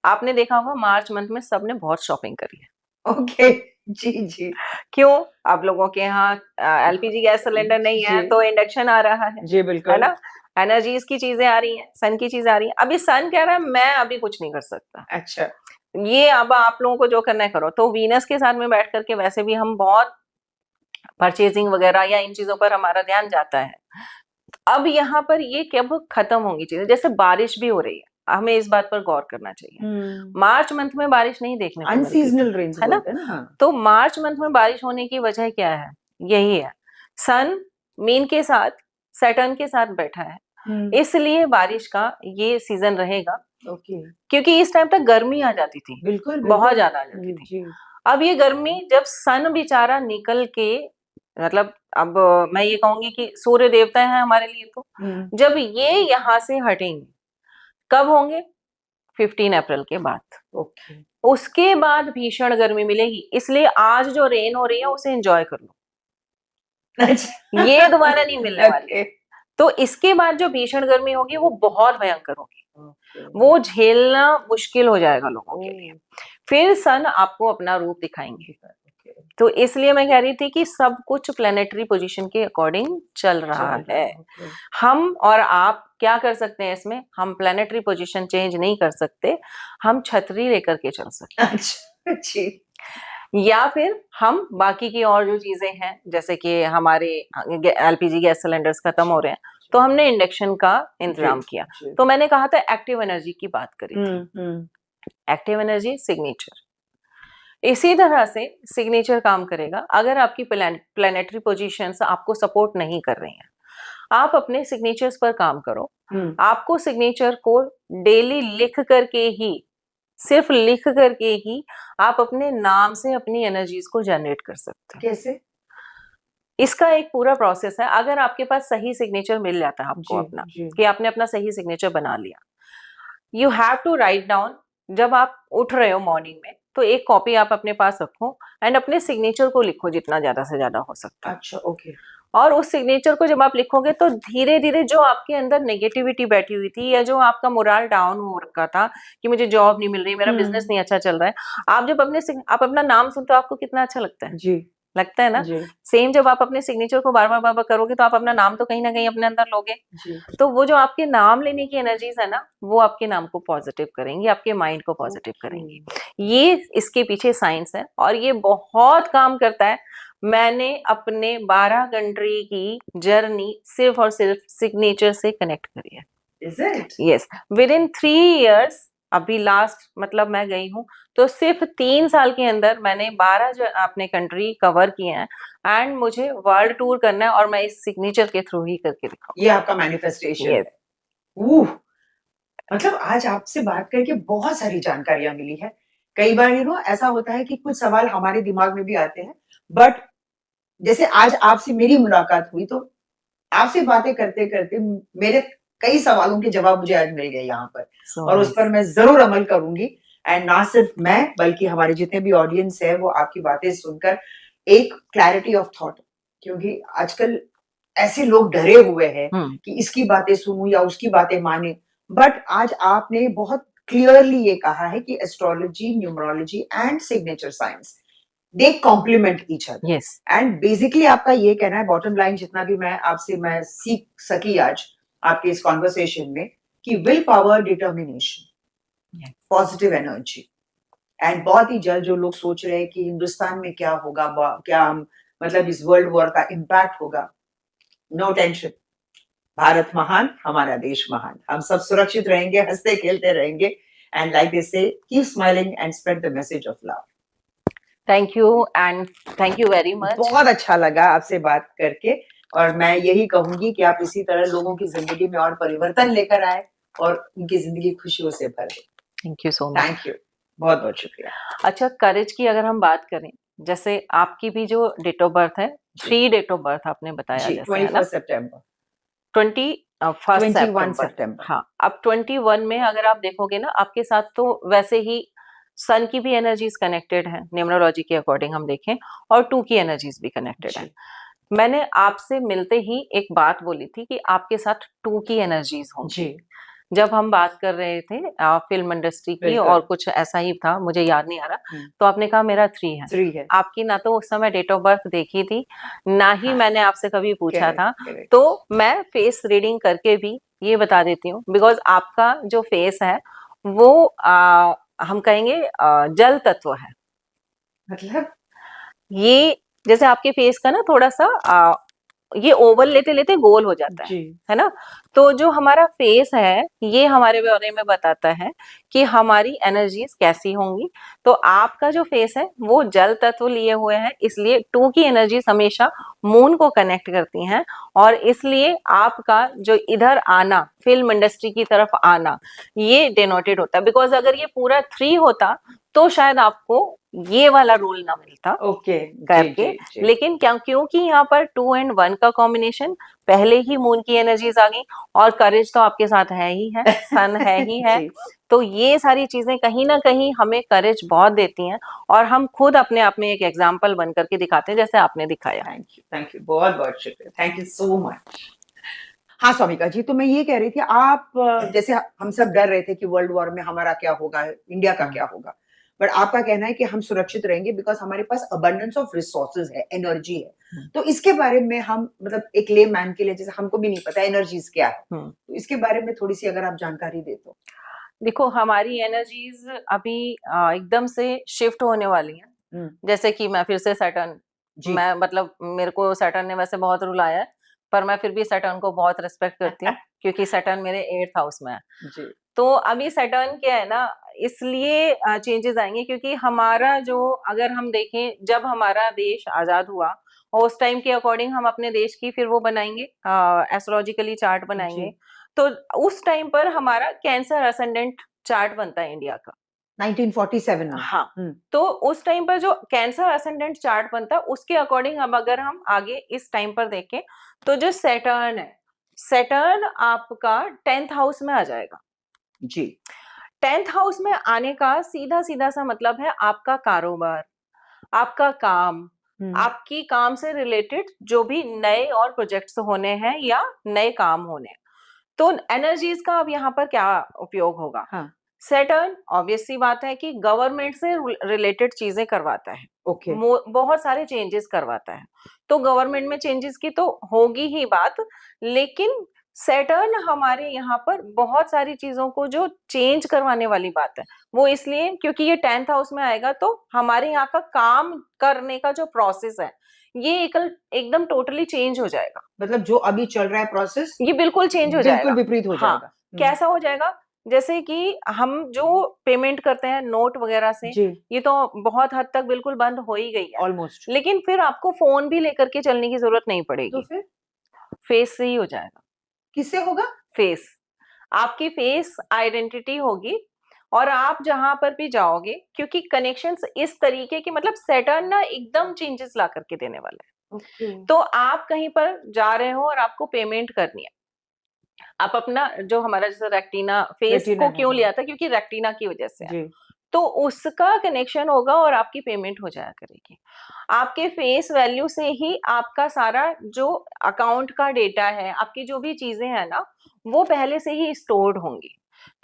आपने देखा होगा मार्च मंथ में सबने बहुत शॉपिंग करी है। ओके, जी जी क्यों? आप लोगों के यहाँ एलपीजी गैस सिलेंडर नहीं है जी तो इंडक्शन आ रहा है जी, बिल्कुल। ना? एनर्जीज की चीजें आ रही हैं, सन की चीजें आ रही हैं। अभी सन कह रहा है मैं अभी कुछ नहीं कर सकता, अच्छा, ये अब आप लोगों को जो करना है करो। तो वीनस के साथ में बैठ करके वैसे भी हम बहुत परचेजिंग वगैरह या इन चीजों पर हमारा ध्यान जाता है। अब यहाँ पर ये कब खत्म होंगी चीजें, जैसे बारिश भी हो रही है, हमें इस बात पर गौर करना चाहिए। मार्च मंथ में बारिश नहीं देखने को मिलती थी, अनसीजनल रेन्स है ना? बोलते हैं ना, हाँ। तो मार्च मंथ में बारिश होने की वजह क्या है? यही है, सन मीन के साथ सैटर्न के साथ बैठा है, इसलिए बारिश का ये सीजन रहेगा। ओके, क्योंकि इस टाइम तक गर्मी आ जाती थी, बिल्कुल बहुत बिल्कुल, ज्यादा आ जाती थी। जी अब ये गर्मी जब सन बेचारा निकल के, मतलब अब मैं ये कहूंगी कि सूर्य देवता है हमारे लिए, तो जब ये यहाँ से हटेंगे, कब होंगे? 15 अप्रैल के बाद। ओके, उसके बाद भीषण गर्मी मिलेगी, इसलिए आज जो रेन हो रही है उसे एंजॉय कर लो, अच्छा, ये दोबारा नहीं मिलने वाली। ओके, तो इसके बाद जो भीषण गर्मी होगी वो बहुत भयंकर होगी, ओके, वो झेलना मुश्किल हो जाएगा लोगों के लिए। ओह, फिर सन आपको अपना रूप दिखाएंगे। ओके, तो इसलिए मैं कह रही थी कि सब कुछ प्लेनेटरी पोजीशन के अकॉर्डिंग चल रहा चल रहा है। है, ओके, हम और आप क्या कर सकते हैं इसमें? हम प्लेनेटरी पोजीशन चेंज नहीं कर सकते, हम छतरी लेकर के चल सकते अच्छा, जी, हैं, या फिर हम बाकी की और जो चीजें हैं, जैसे कि हमारे एलपीजी गैस सिलेंडर्स खत्म हो रहे हैं, तो हमने इंडक्शन का इंतजाम किया। जी, तो मैंने कहा था एक्टिव एनर्जी की बात करी थी, हम्म, एक्टिव एनर्जी सिग्नेचर। इसी तरह से सिग्नेचर काम करेगा। अगर आपकी प्लैनेटरी पोजीशंस आपको सपोर्ट नहीं कर रही हैं, आप अपने सिग्नेचर्स पर काम करो। आपको सिग्नेचर को डेली लिख करके ही, सिर्फ लिख करके ही आप अपने नाम से अपनी एनर्जीज को जनरेट कर सकते हो। कैसे? इसका एक पूरा प्रोसेस है। अगर आपके पास सही सिग्नेचर मिल जाता है आपको जी अपना, जी, कि आपने अपना सही सिग्नेचर बना लिया, you have to write down. जब आप उठ रहे हो मॉर्निंग में, तो एक कॉपी आप अपने पास रखो एंड अपने सिग्नेचर को लिखो जितना ज्यादा से ज्यादा हो सकता है। अच्छा, ओके, और उस सिग्नेचर को जब आप लिखोगे तो धीरे धीरे जो आपके अंदर नेगेटिविटी बैठी हुई थी, या जो आपका मोरल डाउन हो रखा था कि मुझे जॉब नहीं मिल रही, मेरा बिजनेस नहीं अच्छा चल रहा है, आप जब आप अपना नाम सुनते हो आपको कितना अच्छा लगता है? जी लगता है ना? जी सेम जब आप अपने सिग्नेचर को बार बार करोगे तो आप अपना नाम तो कहीं ना कहीं अपने अंदर लोगे। जी, तो वो जो आपके नाम लेने की एनर्जीज है ना, वो आपके नाम को पॉजिटिव करेंगी, आपके माइंड को पॉजिटिव करेंगी। ये इसके पीछे साइंस है और ये बहुत काम करता है। मैंने अपने 12 कंट्री की जर्नी सिर्फ और सिर्फ सिग्नेचर से कनेक्ट करी है। Is it? Yes, with in 3 years, अभी लास्ट मतलब मैं गई हूँ तो सिर्फ 3 साल के अंदर मैंने 12 जो अपने कंट्री कवर किए हैं, एंड मुझे वर्ल्ड टूर करना है और मैं इस सिग्नेचर के थ्रू ही करके दिखाऊंगी। ये आपका मैनिफेस्टेशन यस, है। उह, मतलब आज आपसे बात करके बहुत सारी जानकारियां मिली है। कई बार ऐसा होता है कि कुछ सवाल हमारे दिमाग में भी आते हैं, बट जैसे आज आपसे मेरी मुलाकात हुई तो आपसे बातें करते करते मेरे कई सवालों के जवाब मुझे आज मिल गए यहाँ पर, और उस पर मैं जरूर अमल करूंगी। एंड ना सिर्फ मैं बल्कि हमारे जितने भी ऑडियंस है वो आपकी बातें सुनकर एक क्लैरिटी ऑफ थॉट, क्योंकि आजकल ऐसे लोग डरे हुए हैं कि इसकी बातें सुनूं या उसकी बातें माने, बट आज आपने बहुत क्लियरली ये कहा है कि astrology, numerology and signature science they complement each other. Yes, and basically आपका ये कहना है, बॉटम लाइन जितना भी मैं सीख सकी आज आपके इस कॉन्वर्सेशन में, कि will power, determination, positive energy, and बहुत ही जल्द जो लोग सोच रहे हैं कि हिंदुस्तान में क्या होगा, क्या हम मतलब इस वर्ल्ड वॉर का इम्पैक्ट होगा, नो टेंशन। भारत महान, हमारा देश महान, हम सब सुरक्षित रहेंगे, हंसते खेलते रहेंगे, एंड लाइक दे से keep smiling and spread the message of love. Thank you and thank you very much. बहुत अच्छा लगा आपसे बात करके, और मैं यही कहूंगी कि आप इसी तरह लोगों की जिंदगी में और परिवर्तन लेकर आए और उनकी जिंदगी खुशियों से भरे। Thank you so much. Thank you, बहुत बहुत शुक्रिया। अच्छा, करेज की अगर हम बात करें, जैसे आपकी भी जो डेट ऑफ बर्थ है, 3 डेट ऑफ बर्थ आपने बताया, जी, जैसे है ना 21 सितंबर, 21 21 सितंबर। सितंबर। हाँ, अब 21 में अगर आप देखोगे ना, आपके साथ तो वैसे ही सन की भी एनर्जीज कनेक्टेड है, न्यूमरोलॉजी के अकॉर्डिंग हम देखें, और 2 की एनर्जीज भी कनेक्टेड है। मैंने आपसे मिलते ही एक बात बोली थी कि आपके साथ 2 की एनर्जीज होंगी। जी, जब हम बात कर रहे थे फिल्म इंडस्ट्री की बिल्कुल। और कुछ ऐसा ही था, मुझे याद नहीं आ रहा, हम्म, तो आपने कहा मेरा 3 है। 3 है। आपकी ना तो उस समय डेट ऑफ बर्थ देखी थी, ना ही हाँ, मैंने आपसे कभी पूछा करेक्ट, था, करेक्ट। तो मैं फेस रीडिंग करके भी ये बता देती हूँ, बिकॉज़ आपका जो फेस है वो हम कहेंगे जल तत्व है। मतलब? ये जैसे आपके फेस का ना थोड़ा-सा ये ओवल लेते-लेते गोल हो जाता जी। है ना? तो जो हमारा फेस है, ये हमारे बारे में बताता है कि हमारी एनर्जीज़ कैसी होंगी। तो आपका जो फेस है, वो जल तत्व लिए हुए है, इसलिए 2 की एनर्जीज़ हमेशा मून को कनेक्ट करती हैं और इसलिए आपका जो इधर आना, फ़िल्म इंडस्ट्री की तरफ आना, ये डिनोटेड होता है। बिकॉज़ अगर ये पूरा 3 होता, तो शायद आपको ये वाला रोल ना मिलता ओके, जी, करके, जी, जी। लेकिन क्योंकि यहाँ पर 2 एंड 1 का कॉम्बिनेशन, पहले ही मून की एनर्जीज आ गई और करेज तो आपके साथ है ही है, सन है ही है, जी, तो ये सारी चीजें कहीं ना कहीं हमें करेज बहुत देती हैं और हम खुद अपने आप में एक एग्जाम्पल बन करके दिखाते हैं, जैसे आपने दिखाया। थैंक यू, बहुत-बहुत शुक्रिया। Thank you so much. हाँ, स्वामिका जी, तो मैं ये कह रही थी आप जैसे हम सब डर रहे थे कि वर्ल्ड वॉर में हमारा क्या होगा, इंडिया का क्या होगा? बट आपका कहना है कि हम सुरक्षित रहेंगे बिकॉज़ हमारे पास अबंडेंस ऑफ रिसोर्सेज़ है, एनर्जी है। हम्म, तो इसके बारे में हम मतलब एक लेमैन के लिए जैसे हमको भी नहीं पता एनर्जीज़ क्या है, हम्म। तो इसके बारे में थोड़ी-सी अगर आप जानकारी दें तो? देखो हमारी एनर्जीज अभी एकदम से शिफ्ट होने वाली हैं। हुँ, जैसे कि मैं फिर से सैटर्न, जी। मैं मतलब मेरे को सैटर्न ने वैसे बहुत रुलाया है, पर मैं फिर भी सैटर्न को बहुत रिस्पेक्ट करती हूँ, क्योंकि सैटर्न मेरे 8th हाउस में है। जी, तो अभी सैटर्न क्या है ना, इसलिए चेंजेस आएँगे क्योंकि हमारा जो, अगर हम देखें जब हमारा देश आज़ाद हुआ और उस टाइम के अकॉर्डिंग हम अपने देश की फिर वो बनाएँगे, एस्ट्रोलॉजिकली चार्ट जी। बनाएँगे। तो उस टाइम पर हमारा कैंसर असेंडेंट चार्ट बनता है इंडिया का। 1947 में। हाँ, हुँ, तो उस टाइम पर जो कैंसर असेंडेंट चार्ट बनता है, उसके अकॉर्डिंग अब अगर हम आगे इस टाइम पर देखें, तो जो सैटर्न है, सैटर्न आपका 10th हाउस में आ जाएगा। जी। 10th हाउस में आने का सीधा-सीधा सा मतलब है आपका कारोबार, आपका काम, हुँ, आपकी काम से रिलेटेड जो भी नए और प्रोजेक्ट्स होने हैं या नए काम होने हैं। तो एनर्जीज़ का अब यहाँ पर क्या उपयोग होगा? हाँ, सैटर्न ऑब्वियस सी बात है कि गवर्नमेंट से रिलेटेड चीजें करवाता है, ओके। बहुत सारे चेंजेस करवाता है, तो गवर्नमेंट में चेंजेस की तो होगी ही बात, लेकिन सैटर्न हमारे यहाँ पर बहुत सारी चीजों को जो चेंज करवाने वाली बात है, वो इसलिए क्योंकि ये 10th हाउस में आएगा, तो हमारे यहाँ का काम करने का जो प्रोसेस है, ये एकदम टोटली चेंज हो जाएगा। मतलब जो अभी चल रहा है प्रोसेस ये बिल्कुल चेंज हो बिल्कुल जाएगा। विपरीत हो हाँ, जाएगा। हुँ, कैसा हो जाएगा? जैसे कि हम जो पेमेंट करते हैं नोट वगैरह से, जी, ये तो बहुत हद तक बिल्कुल बंद हो ही गई है। ऑलमोस्ट। लेकिन फिर आपको फ़ोन भी लेकर के चलने की ज़रूरत नहीं तो पड़ेगी, फिर फेस से ही हो जाएगा, किससे होगा? फेस। आपकी फेस आइडेंटिटी होगी और आप जहाँ पर भी जाओगे, क्योंकि कनेक्शंस इस तरीके की, मतलब सैटर्न ना एकदम चेंजेस ला करके देने वाला है। ओके, तो आप कहीं पर जा रहे हो और आपको पेमेंट करनी है। आप अपना जो हमारा जैसे रेक्टिना फेस रेटिना को है, क्यों हाँ। लिया था, क्योंकि रेक्टिना की वजह से है। जी, तो उसका कनेक्शन होगा और आपकी पेमेंट हो जाया करेगी। आपके फेस वैल्यू से ही आपका सारा जो अकाउंट का डेटा है, आपकी जो भी चीजें हैं ना, वो पहले से ही स्टोर्ड होंगी।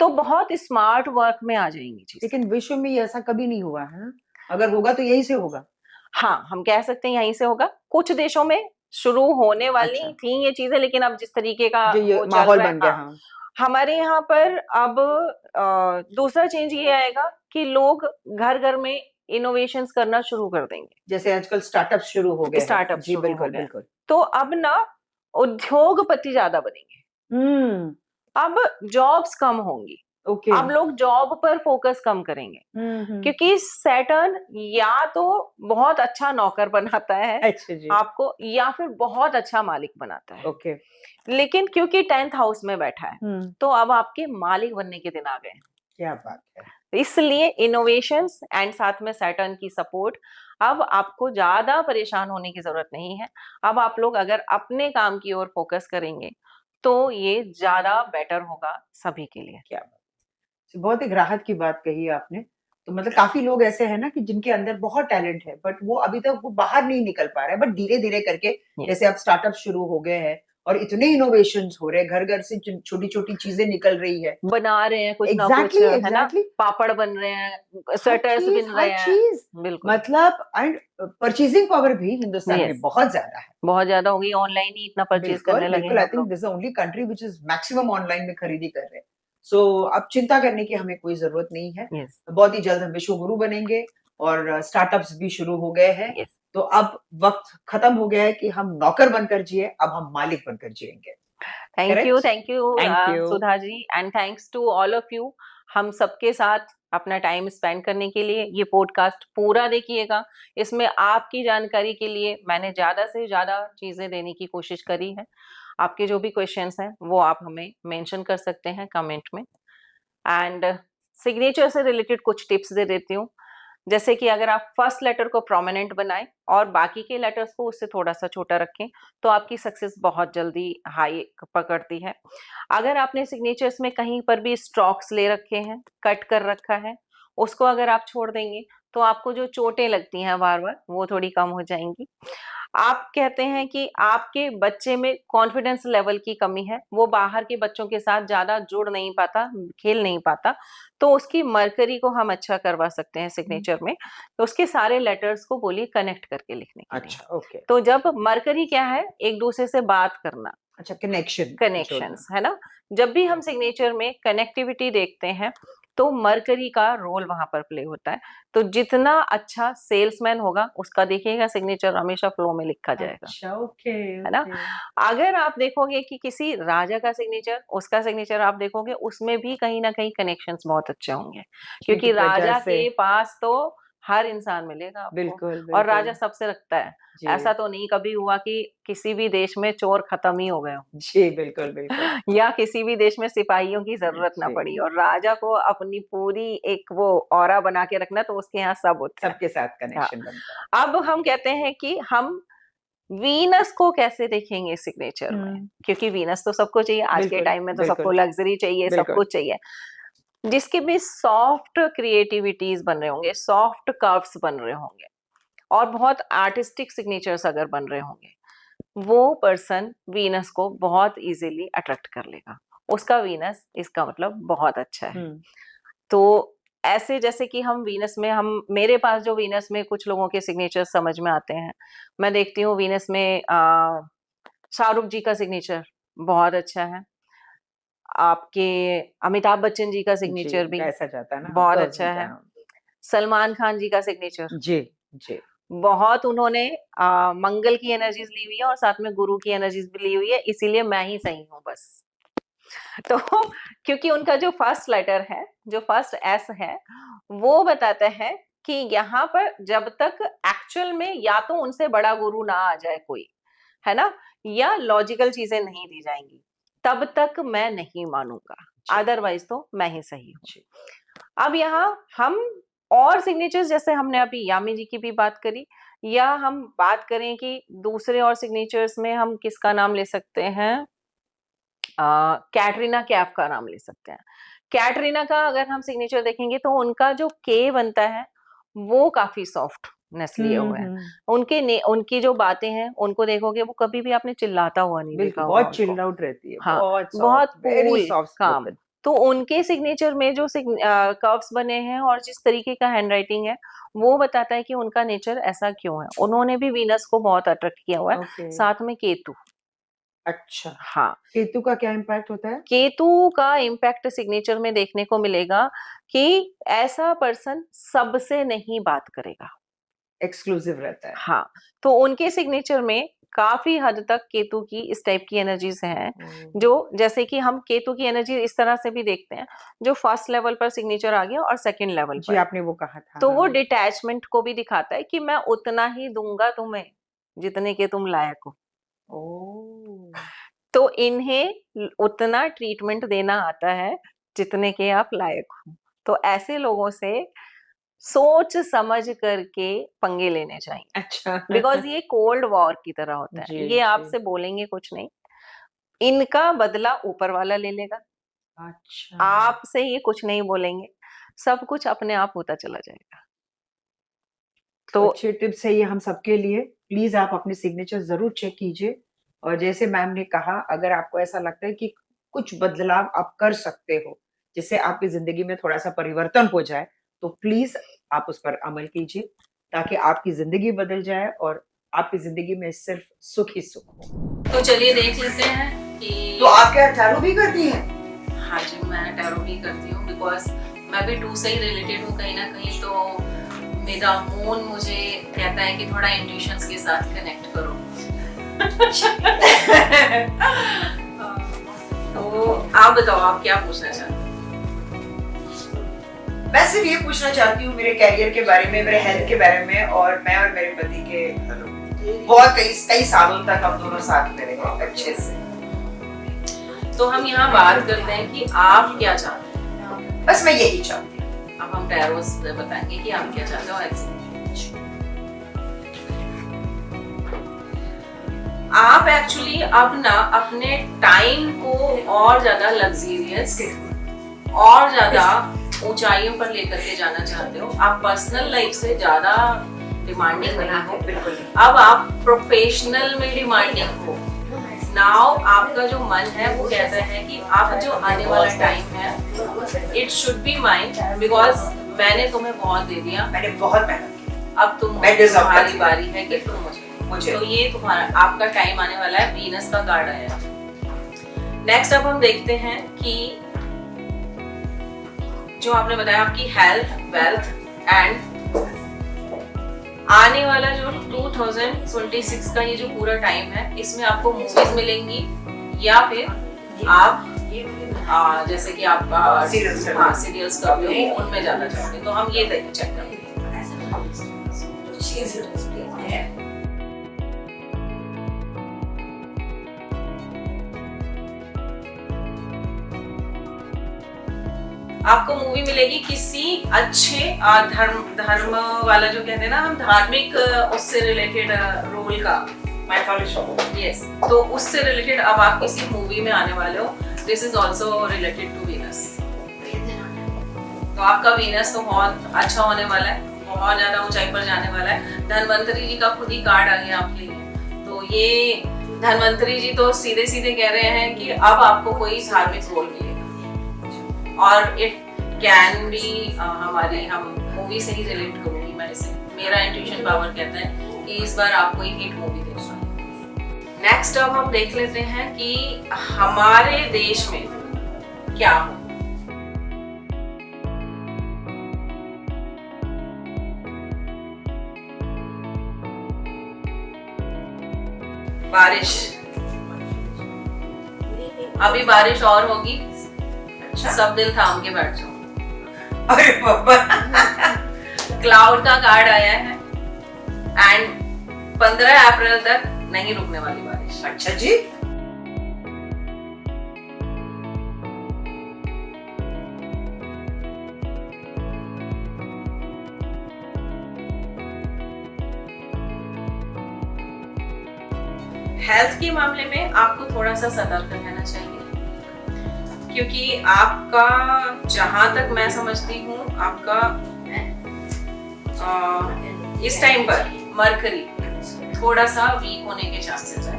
तो बहुत स्मार्ट वर्क में आ जाएंगी चीजें। लेकिन विश्व में ये ऐसा कभी नहीं हुआ, है ना? अगर होगा तो यहीं से होगा। हाँ, हम कह सकते हैं यहीं से होगा। कुछ देशों में शुरू होने वाली अच्छा, थी ये चीजें, लेकिन अब जिस तरीके का जो ये वो चल माहौल रहा है, बन गया, हाँ, हाँ। हमारे यहाँ पर अब दूसरा चेंज ये आएगा कि लोग घर-घर में इनोवेशंस करना शुरू कर देंगे, जैसे आजकल स्टार्टअप शुरू हो गए हैं। स्टार्टअप जी, शुरू हो बिल्कुल, गए हैं। बिल्कुल। तो अब ना उद्योगपति ज़्यादा बनेंगे, हुँ, अब जॉब्स कम होंगी, ओके। अब लोग जॉब पर फोकस कम करेंगे, हुँ, हुँ। क्योंकि सैटर्न या तो बहुत अच्छा नौकर बनाता है अच्छा जी, आपको, या फिर बहुत अच्छा मालिक बनाता है। ओके। लेकिन क्योंकि 10th हाउस में बैठा है, हुँ, तो अब आपके मालिक बनने के दिन आ गए हैं। क्या बात है। इसलिए इनोवेशंस एंड साथ में सैटर्न की सपोर्ट, अब आपको ज़्यादा परेशान होने की ज़रूरत नहीं है। अब आप लोग अगर अपने काम की ओर फ़ोकस करेंगे, तो ये ज़्यादा बेटर होगा सभी के लिए। क्या बात है। बहुत एक राहत की बात कही आपने। तो मतलब काफ़ी लोग ऐसे हैं ना कि जिनके अंदर बहुत टैलेंट है, बट वो अभी तक वो बाहर नहीं निकल पा रहा है, बट धीरे-धीरे करके यस। जैसे अब स्टार्टअप शुरू हो गए हैं और इतने इनोवेशंस हो रहे हैं, घर घर से छोटी छोटी चीजें निकल रही है। बना रहे हैं कुछ ना कुछ, एग्जैक्टली है ना, एग्जैक्टली, पापड़ बन रहे हैं, हर स्वेटर्स चीज बिन हर रहे हैं। चीज, बिल्कुल, मतलब एंड परचेजिंग पावर भी हिंदुस्तान में यस, बहुत ज्यादा है। बहुत ज्यादा हो गई, ऑनलाइन ही इतना परचेज बिल्कुल करने लगे बिल्कुल, हैं आई हम थिंक लोग। This is the only country which is maximum online में खरीदी कर रहे हैं। सो अब चिंता करने की हमें कोई जरूरत नहीं है। यस, बहुत ही जल्द हम विश्व गुरु बनेंगे और स्टार्टअप्स भी शुरू हो गए हैं। यस। तो अब वक्त खत्म हो गया है कि हम नौकर बनकर जिए, अब हम मालिक बनकर जिएंगे। Thank correct. You thank you. Sudha ji, and thanks to all of you, हम सबके साथ अपना टाइम स्पेंड करने के लिए। ये पॉडकास्ट पूरा देखिएगा, इसमें आपकी जानकारी के लिए मैंने ज्यादा से ज्यादा चीजें देने की कोशिश करी है। आपके जो भी क्वेश्चंस हैं वो आप हमें मेंशन कर सकते हैं कमेंट में। एंड सिग्नेचर से रिलेटेड कुछ टिप्स दे देती हूँ, जैसे कि अगर आप फर्स्ट लेटर को प्रोमिनेंट बनाएं और बाकी के लेटर्स को उससे थोड़ा सा छोटा रखें तो आपकी सक्सेस बहुत जल्दी हाई पकड़ती है। अगर आपने सिग्नेचर्स में कहीं पर भी स्ट्रोक्स ले रखे हैं, कट कर रखा है, उसको अगर आप छोड़ देंगे तो आपको जो चोटें लगती हैं बार बार वो थोड़ी कम हो जाएंगी। आप कहते हैं कि आपके बच्चे में कॉन्फिडेंस लेवल की कमी है, वो बाहर के बच्चों के साथ ज्यादा जुड़ नहीं पाता, खेल नहीं पाता, तो उसकी मरकरी को हम अच्छा करवा सकते हैं सिग्नेचर में। तो उसके सारे लेटर्स को बोलिए कनेक्ट करके लिखने के लिए। अच्छा ओके। तो जब मरकरी क्या है, एक दूसरे से बात करना, अच्छा, कनेक्शन कनेक्शंस, है ना। जब भी हम सिग्नेचर में कनेक्टिविटी देखते हैं तो मरकरी का रोल वहां पर प्ले होता है। तो जितना अच्छा सेल्समैन होगा उसका देखिएगा सिग्नेचर हमेशा फ्लो में लिखा जाएगा, अच्छा ओके है ना। ओके। अगर आप देखोगे कि किसी राजा का सिग्नेचर, उसका सिग्नेचर आप देखोगे उसमें भी कहीं ना कहीं कनेक्शंस बहुत अच्छे होंगे, जिनकी क्योंकि वजह राजा से, के पास तो हर इंसान मिलेगा आपको, बिल्कुल और बिल्कुल। राजा सबसे रखता है। जी ऐसा तो नहीं कभी हुआ कि किसी भी देश में चोर खत्म ही हो गए हो, जी, बिल्कुल बिल्कुल। या किसी भी देश में सिपाहियों की जरूरत ना जी, पड़ी, और राजा को अपनी पूरी एक वो ऑरा बना के रखना, तो उसके यहाँ सब होता है। सबके साथ हाँ, कनेक्शन बनता है। अब हम कहते हैं कि हम वीनस को कैसे देखेंगे सिग्नेचर में, क्योंकि वीनस तो सबको चाहिए आज के बिल्कुल टाइम में, तो सबको बिल्कुल लग्जरी चाहिए, सब बिल्कुल। कुछ चाहिए। जिसके भी सॉफ्ट क्रिएटिविटीज बन रहे होंगे, सॉफ्ट कर्व्स बन रहे होंगे, और बहुत आर्टिस्टिक सिग्नेचर्स अगर बन रहे होंगे, वो पर्सन वीनस को बहुत इजीली अट्रैक्ट कर लेगा। उसका वीनस इसका मतलब बहुत अच्छा है। हम्म। तो ऐसे जैसे कि हम वीनस में, हम मेरे पास जो वीनस में कुछ लोगों के सिग्नेचर समझ में आते हैं, मैं देखती हूँ वीनस में शाहरुख जी का सिग्नेचर बहुत अच्छा है, आपके अमिताभ बच्चन जी का जी, सिग्नेचर भी वैसा जाता है ना, हाँ, बहुत कर्व अच्छा बनता है, है, हाँ। सलमान खान जी का सिग्नेचर जी जी। बहुत, उन्होंने मंगल की एनर्जीज ली हुई है और साथ में गुरु की एनर्जीज भी ली हुई है, इसीलिए मैं ही सही हूँ बस। तो क्योंकि उनका जो फर्स्ट लेटर है, जो फर्स्ट एस है, वो बताता है कि यहाँ पर जब तक एक्चुअल में या तो उनसे बड़ा गुरु ना आ जाए कोई, है ना, या लॉजिकल चीजें नहीं दी जाएंगी, तब तक मैं नहीं मानूंगा, जी अदरवाइज तो मैं ही सही हूँ। जी। अब यहाँ हम और सिग्नेचर्स, जैसे हमने अभी यामी जी की भी बात करी, या हम बात करें कि दूसरे और सिग्नेचर्स में हम किसका नाम ले सकते हैं, कैटरीना कैफ का नाम ले सकते हैं। कैटरीना का अगर हम सिग्नेचर देखेंगे तो उनका जो के बनता है वो काफी सॉफ्टनेस लिए हुए हैं। हम्म। उनकी जो बातें हैं उनको देखोगे, वो कभी भी आपने चिल्लाता हुआ नहीं देखा बिल्कुल, होगा बहुत उनको। चिल्ड आउट रहती है, हाँ, बहुत बहुत सॉफ्ट, वेरी कूल, सॉफ्ट काम। स्पोकन। तो उनके सिग्नेचर में जो कर्व्स बने हैं और जिस तरीके का हैंडराइटिंग है, वो बताता है कि उनका नेचर ऐसा क्यों है। उन्होंने भी वीनस को बहुत अट्रैक्ट किया हुआ है, ओके। साथ में केतु। अच्छा, हाँ, केतु का क्या इम्पैक्ट होता है? केतु का इम्पैक्ट सिग्नेचर में देखने को मिलेगा कि ऐसा पर्सन सबसे नहीं बात करेगा। एक्सक्लूसिव रहता है। हाँ, तो उनके सिग्नेचर में काफी हद तक केतु की इस टाइप की एनर्जीज हैं, हम्म। जो जैसे कि हम केतु की एनर्जी इस तरह से भी देखते हैं, जो फर्स्ट लेवल पर सिग्नेचर आ गया और सेकंड लेवल जी, पर, आपने वो कहा था, तो वो हाँ। डिटैचमेंट को भी दिखाता है कि मैं उतना ही दूंगा तुम्हें जितने के तुम लायक हो। ओ। तो इन्हें उतना ट्रीटमेंट देना आता है जितने के आप लायक हो। तो ऐसे लोगों से सोच समझ करके पंगे लेने चाहिए, अच्छा। बिकॉज ये कोल्ड वॉर की तरह होता जी है। ये जी। आपसे बोलेंगे कुछ नहीं, इनका बदला ऊपर वाला ले लेगा, अच्छा, आपसे ये कुछ नहीं बोलेंगे, सब कुछ अपने आप होता चला जाएगा। तो तो अच्छे टिप्स है ये हम सबके लिए। प्लीज आप अपने सिग्नेचर जरूर चेक कीजिए, और जैसे मैम ने कहा, अगर आपको ऐसा लगता है कि कुछ बदलाव आप कर सकते हो, जिससे आपकी ज़िंदगी में थोड़ा-सा परिवर्तन हो जाए, तो प्लीज़ आप उस पर अमल कीजिए, ताकि आपकी ज़िंदगी बदल जाए और आपकी ज़िंदगी में सिर्फ़ सुख ही सुख हो। तो चलिए देख लेते हैं कि तो आप क्या टैरो भी करती हैं? हाँ जी, मैं टैरो भी करती हूँ, बिकॉज़ मैं भी 2 से ही रिलेटेड हूँ कहीं न कहीं, तो मेरा मून मुझे कहता है कि थोड़ा इंट्यूशंस के साथ कनेक्ट करो। तो आप बताओ, आप क्या पूछना चाहते हो? मैं सिर्फ ये पूछना चाहती हूँ मेरे करियर के बारे में, मेरे हेल्थ के बारे में, और मैं और मेरे पति के बहुत कई सालों तक हम दोनों साथ में रहे अच्छे से। तो हम यहाँ बात करते हैं कि आप क्या चाहते हैं। बस मैं यही चाहती हूँ। अब हम टैरो से बताएंगे कि आप क्या चाहते हो। ऐसे आप एक्चुअली अब ना अपने टाइम को और ज्यादा लग्जरियस और ज्यादा ऊंचाइयों पर लेकर के जाना चाहते हो। आप पर्सनल लाइफ से ज्यादा डिमांडिंग नहीं हो, बिल्कुल। अब आप प्रोफेशनल में डिमांडिंग हो। नाउ आपका जो मन है वो कहता है कि आप जो आने वाला टाइम है it should be mine, because मैंने तुम्हें बहुत दे दिया, मैंने बहुत मेहनत की, अब तुम्हारी बारी है कि तुम मुझे। तो ये तुम्हारा आपका टाइम आने वाला है। वीनस का कार्ड आया। नेक्स्ट अब हम देखते हैं कि जो आपने बताया आपकी हेल्थ, वेल्थ एंड आने वाला जो 2026 का ये जो पूरा टाइम है, इसमें आपको मूवीज मिलेंगी या फिर आप जैसे कि आप सीरियल्स करते हो उनमें जाना चाहोगे। तो हम ये चेक करेंगे। आपको मूवी मिलेगी किसी अच्छे धर्म वाला, जो कहते हैं ना हम, धार्मिक उससे रिलेटेड रोल का, यस। तो उससे रिलेटेड अब आप किसी मूवी में आने वाले हो। This is also related to Venus. तो आपका वीनस तो बहुत अच्छा होने वाला है, बहुत ज्यादा ऊंचाई पर जाने वाला है। धनवंतरी जी का खुद ही कार्ड आ गया आपके लिए। तो ये धनवंतरी जी तो सीधे सीधे कह रहे हैं कि अब आपको कोई धार्मिक रोल मिलेगा, और इट कैन बी हम मूवी से ही रिलेट करूंगी मैं इसे। मेरा इंट्यूशन पावर कहता है कि इस बार आपको एक हिट मूवी देखना है। नेक्स्ट अब हम देख लेते हैं कि हमारे देश में क्या हो। बारिश, अभी बारिश और होगी। सब दिल थाम के बैठ जाओ। अरे बाबा। क्लाउड का कार्ड आया है एंड 15 अप्रैल तक नहीं रुकने वाली बारिश। अच्छा जी। हेल्थ के मामले में आपको थोड़ा सा सतर्क रहना चाहिए, क्योंकि आपका, जहां तक मैं समझती हूँ, आपका इस टाइम पर मरकरी थोड़ा सा वीक होने के चांसेस है।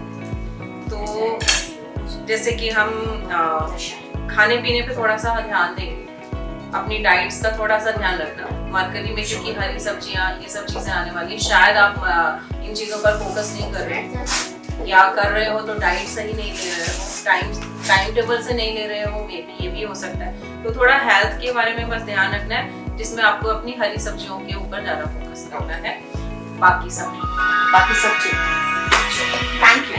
तो जैसे कि हम खाने पीने पे थोड़ा सा ध्यान देंगे, अपनी डाइट्स का थोड़ा सा ध्यान रखना मरकरी में, क्योंकि हरी सब्जियां, ये सब चीजें आने वाली। शायद आप इन चीजों पर फोकस नहीं कर रहे, या कर रहे हो तो डाइट सही नहीं ले रहे हो, टाइम टेबल से नहीं ले रहे हो, मे बी ये भी हो सकता है। तो थोड़ा हेल्थ के बारे में बस ध्यान रखना है, जिसमें आपको अपनी हरी सब्जियों के ऊपर ज्यादा फोकस करना है। बाकी सब ठीक। Thank you.